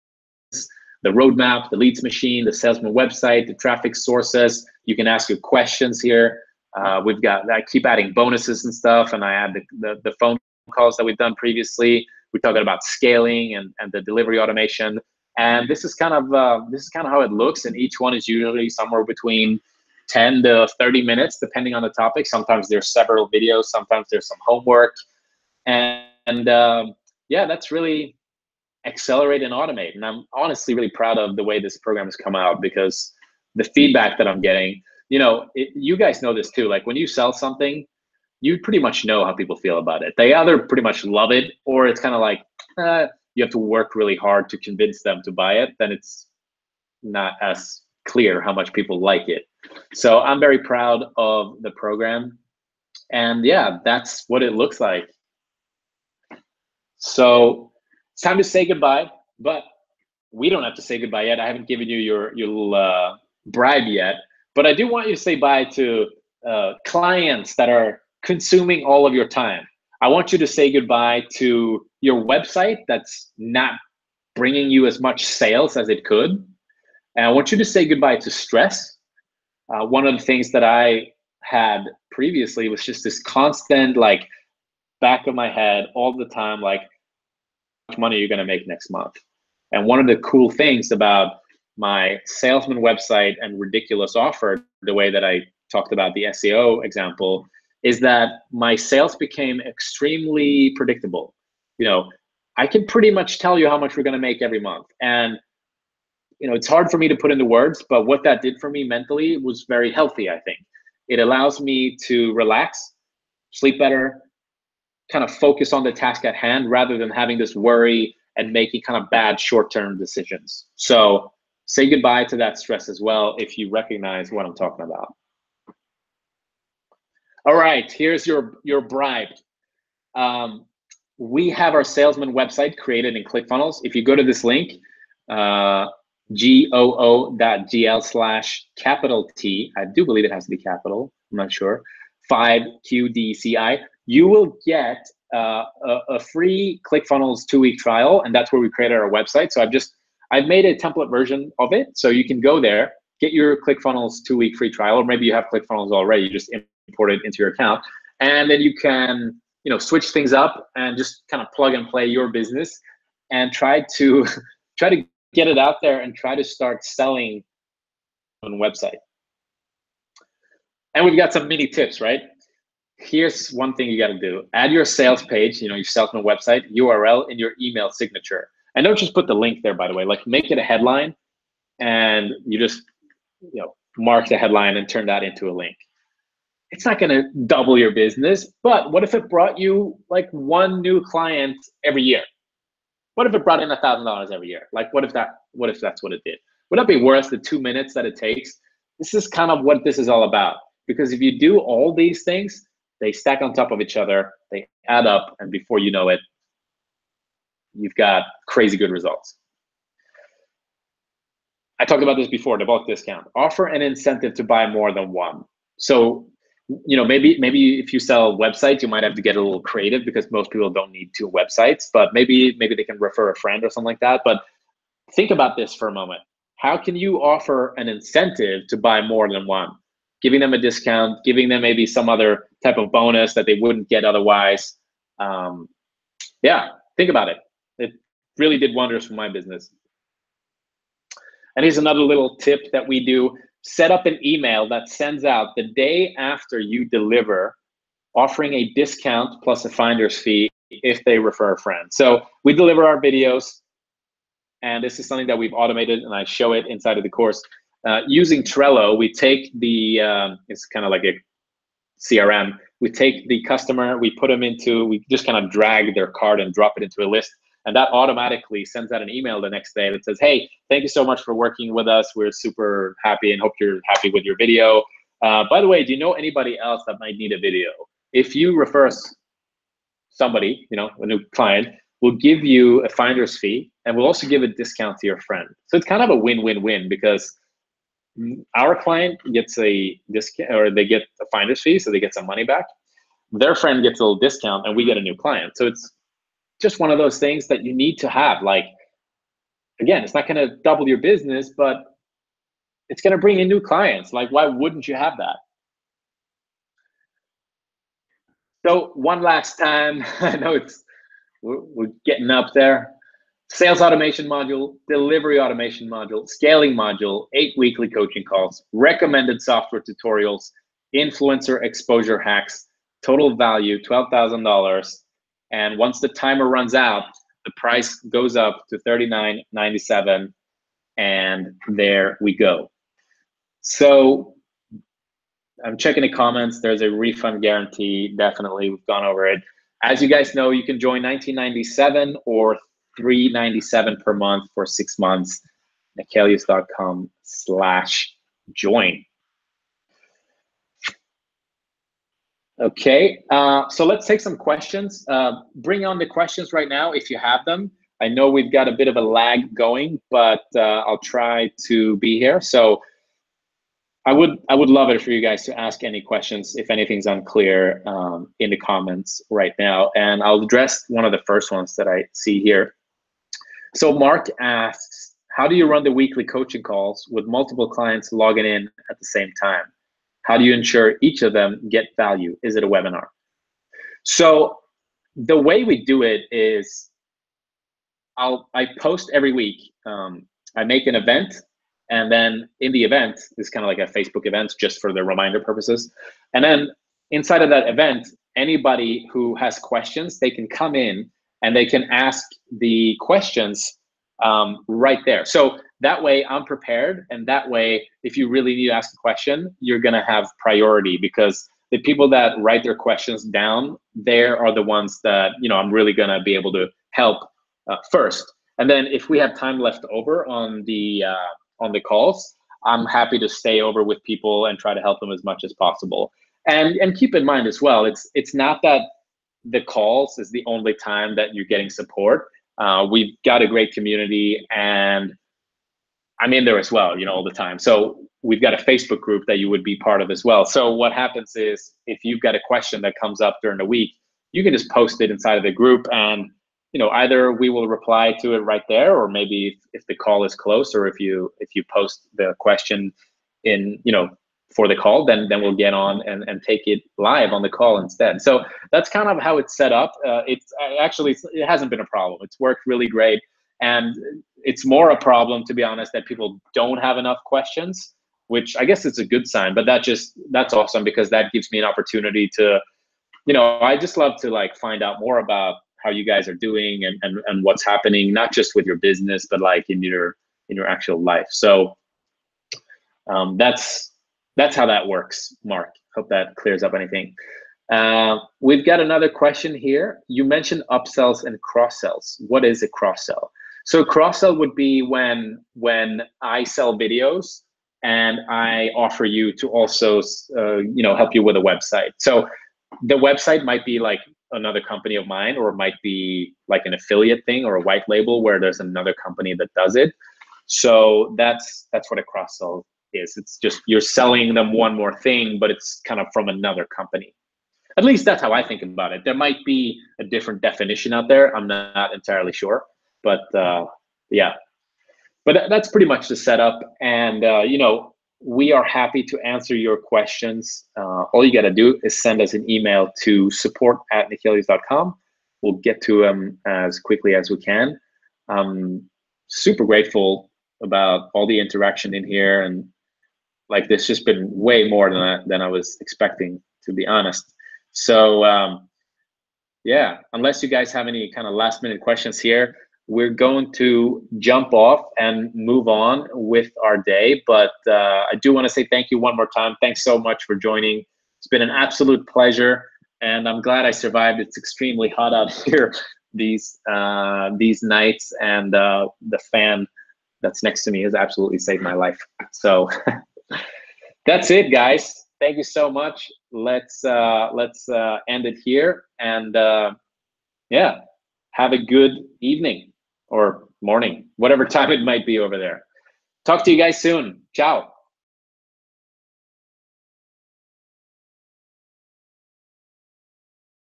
the roadmap, the leads machine, the salesman website, the traffic sources. You can ask your questions here. I keep adding bonuses and stuff, and I add the phone calls that we've done previously. We're talking about scaling and the delivery automation. And this is kind of how it looks. And each one is usually somewhere between 10 to 30 minutes, depending on the topic. Sometimes there's several videos. Sometimes there's some homework. And yeah, that's really accelerate and automate. And I'm honestly really proud of the way this program has come out, because the feedback that I'm getting, you guys know this too. Like when you sell something, you pretty much know how people feel about it. They either pretty much love it, or it's kind of like, you have to work really hard to convince them to buy it. Then it's not as clear how much people like it. So I'm very proud of the program. And yeah, that's what it looks like. So it's time to say goodbye, but we don't have to say goodbye yet. I haven't given you your little bribe yet, but I do want you to say bye to clients that are consuming all of your time. I want you to say goodbye to your website that's not bringing you as much sales as it could. And I want you to say goodbye to stress. One of the things that I had previously was just this constant, like, back of my head all the time, like, how much money are you going to make next month? And one of the cool things about my salesman website and ridiculous offer, the way that I talked about the SEO example, is that my sales became extremely predictable. You know, I can pretty much tell you how much we're going to make every month. And, you know, it's hard for me to put into words, but what that did for me mentally was very healthy, I think. It allows me to relax, sleep better, kind of focus on the task at hand rather than having this worry and making kind of bad short-term decisions. So say goodbye to that stress as well if you recognize what I'm talking about. All right, here's your bribe. We have our salesman website created in ClickFunnels. If you go to this link, goo.gl/T, I do believe it has to be capital, I'm not sure, 5QDCI, you will get a free ClickFunnels 2-week trial, and that's where we created our website. So I've made a template version of it, so you can go there, get your ClickFunnels 2-week free trial, or maybe you have ClickFunnels already, you just import it into your account, and then you can, you know, switch things up and just kind of plug and play your business and try to get it out there and try to start selling on website. And we've got some mini tips, right? Here's one thing you got to do. Add your sales page, you know, your salesman website URL in your email signature. And don't just put the link there, by the way, like make it a headline and you just, you know, mark the headline and turn that into a link. It's not going to double your business, but what if it brought you like one new client every year? What if it brought in $1,000 every year? Like, what if that's what it did? Would that be worth the 2 minutes that it takes? This is kind of what this is all about. Because if you do all these things, they stack on top of each other, they add up, and before you know it, you've got crazy good results. I talked about this before, the bulk discount. Offer an incentive to buy more than one. So, you know, maybe if you sell websites, you might have to get a little creative because most people don't need 2 websites, but maybe they can refer a friend or something like that. But think about this for a moment. How can you offer an incentive to buy more than one? Giving them a discount, giving them maybe some other type of bonus that they wouldn't get otherwise. Yeah, think about it. It really did wonders for my business. And here's another little tip that we do. Set up an email that sends out the day after you deliver, offering a discount plus a finder's fee if they refer a friend. So we deliver our videos, and this is something that we've automated, and I show it inside of the course. Using Trello, we take the, it's kind of like a CRM. We take the customer, we just kind of drag their card and drop it into a list. And that automatically sends out an email the next day that says, hey, thank you so much for working with us. We're super happy and hope you're happy with your video. By the way, do you know anybody else that might need a video? If you refer somebody, you know, a new client, we'll give you a finder's fee and we'll also give a discount to your friend. So it's kind of a win-win-win because our client gets a discount, or they get a finder's fee, so they get some money back. Their friend gets a little discount and we get a new client. So it's just one of those things that you need to have. Like, again, it's not going to double your business, but it's going to bring in new clients. Like, why wouldn't you have that? So one last time, I know we're getting up there. Sales automation module, delivery automation module, scaling module, 8 weekly coaching calls, recommended software tutorials, influencer exposure hacks, total value $12,000. And once the timer runs out, the price goes up to $39.97, and there we go. So I'm checking the comments. There's a refund guarantee. Definitely, we've gone over it. As you guys know, you can join $19.97 or $3.97 per month for 6 months. Nekhelius.com/join. Okay, so let's take some questions. Bring on the questions right now if you have them. I know we've got a bit of a lag going, but I'll try to be here. So I would love it for you guys to ask any questions if anything's unclear in the comments right now, and I'll address one of the first ones that I see here. So Mark asks, How do you run the weekly coaching calls with multiple clients logging in at the same time? How do you ensure each of them get value? Is it a webinar? So the way we do it is I post every week. I make an event, and then in the event, it's kind of like a Facebook event just for the reminder purposes. And then inside of that event, anybody who has questions, they can come in and they can ask the questions right there. So that way I'm prepared, and that way, if you really need to ask a question, you're gonna have priority, because the people that write their questions down there are the ones that, you know, I'm really gonna be able to help first. And then if we have time left over on the calls, I'm happy to stay over with people and try to help them as much as possible. And keep in mind as well, it's not that the calls is the only time that you're getting support. We've got a great community, and I'm in there as well, you know, all the time. So we've got a Facebook group that you would be part of as well. So what happens is, if you've got a question that comes up during the week, you can just post it inside of the group, and you know, either we will reply to it right there, or maybe if the call is close, or if you post the question in, you know, for the call, then we'll get on and take it live on the call instead. So that's kind of how it's set up. It's actually, it hasn't been a problem. It's worked really great. And it's more a problem, to be honest, that people don't have enough questions, which I guess is a good sign, but that's awesome, because that gives me an opportunity to, you know, I just love to like find out more about how you guys are doing and what's happening, not just with your business, but like in your actual life. So that's how that works, Mark. Hope that clears up anything. We've got another question here. You mentioned upsells and cross sells. What is a cross sell? So cross sell would be when I sell videos and I offer you to also you know, help you with a website. So the website might be like another company of mine, or it might be like an affiliate thing or a white label where there's another company that does it. So that's what a cross sell is. It's just you're selling them one more thing, but it's kind of from another company. At least that's how I think about it. There might be a different definition out there. I'm not entirely sure, but yeah. But that's pretty much the setup. And you know, we are happy to answer your questions. All you got to do is send us an email to support@nickelius.com. We'll get to them as quickly as we can. I'm super grateful about all the interaction in here, and like this just been way more than I was expecting, to be honest. So yeah, unless you guys have any kind of last minute questions here, we're going to jump off and move on with our day. But I do want to say thank you one more time. Thanks so much for joining. It's been an absolute pleasure, and I'm glad I survived. It's extremely hot out here these nights, and the fan that's next to me has absolutely saved my life. So that's it, guys. Thank you so much. Let's end it here, and yeah, have a good evening or morning, whatever time it might be over there. Talk to you guys soon. Ciao.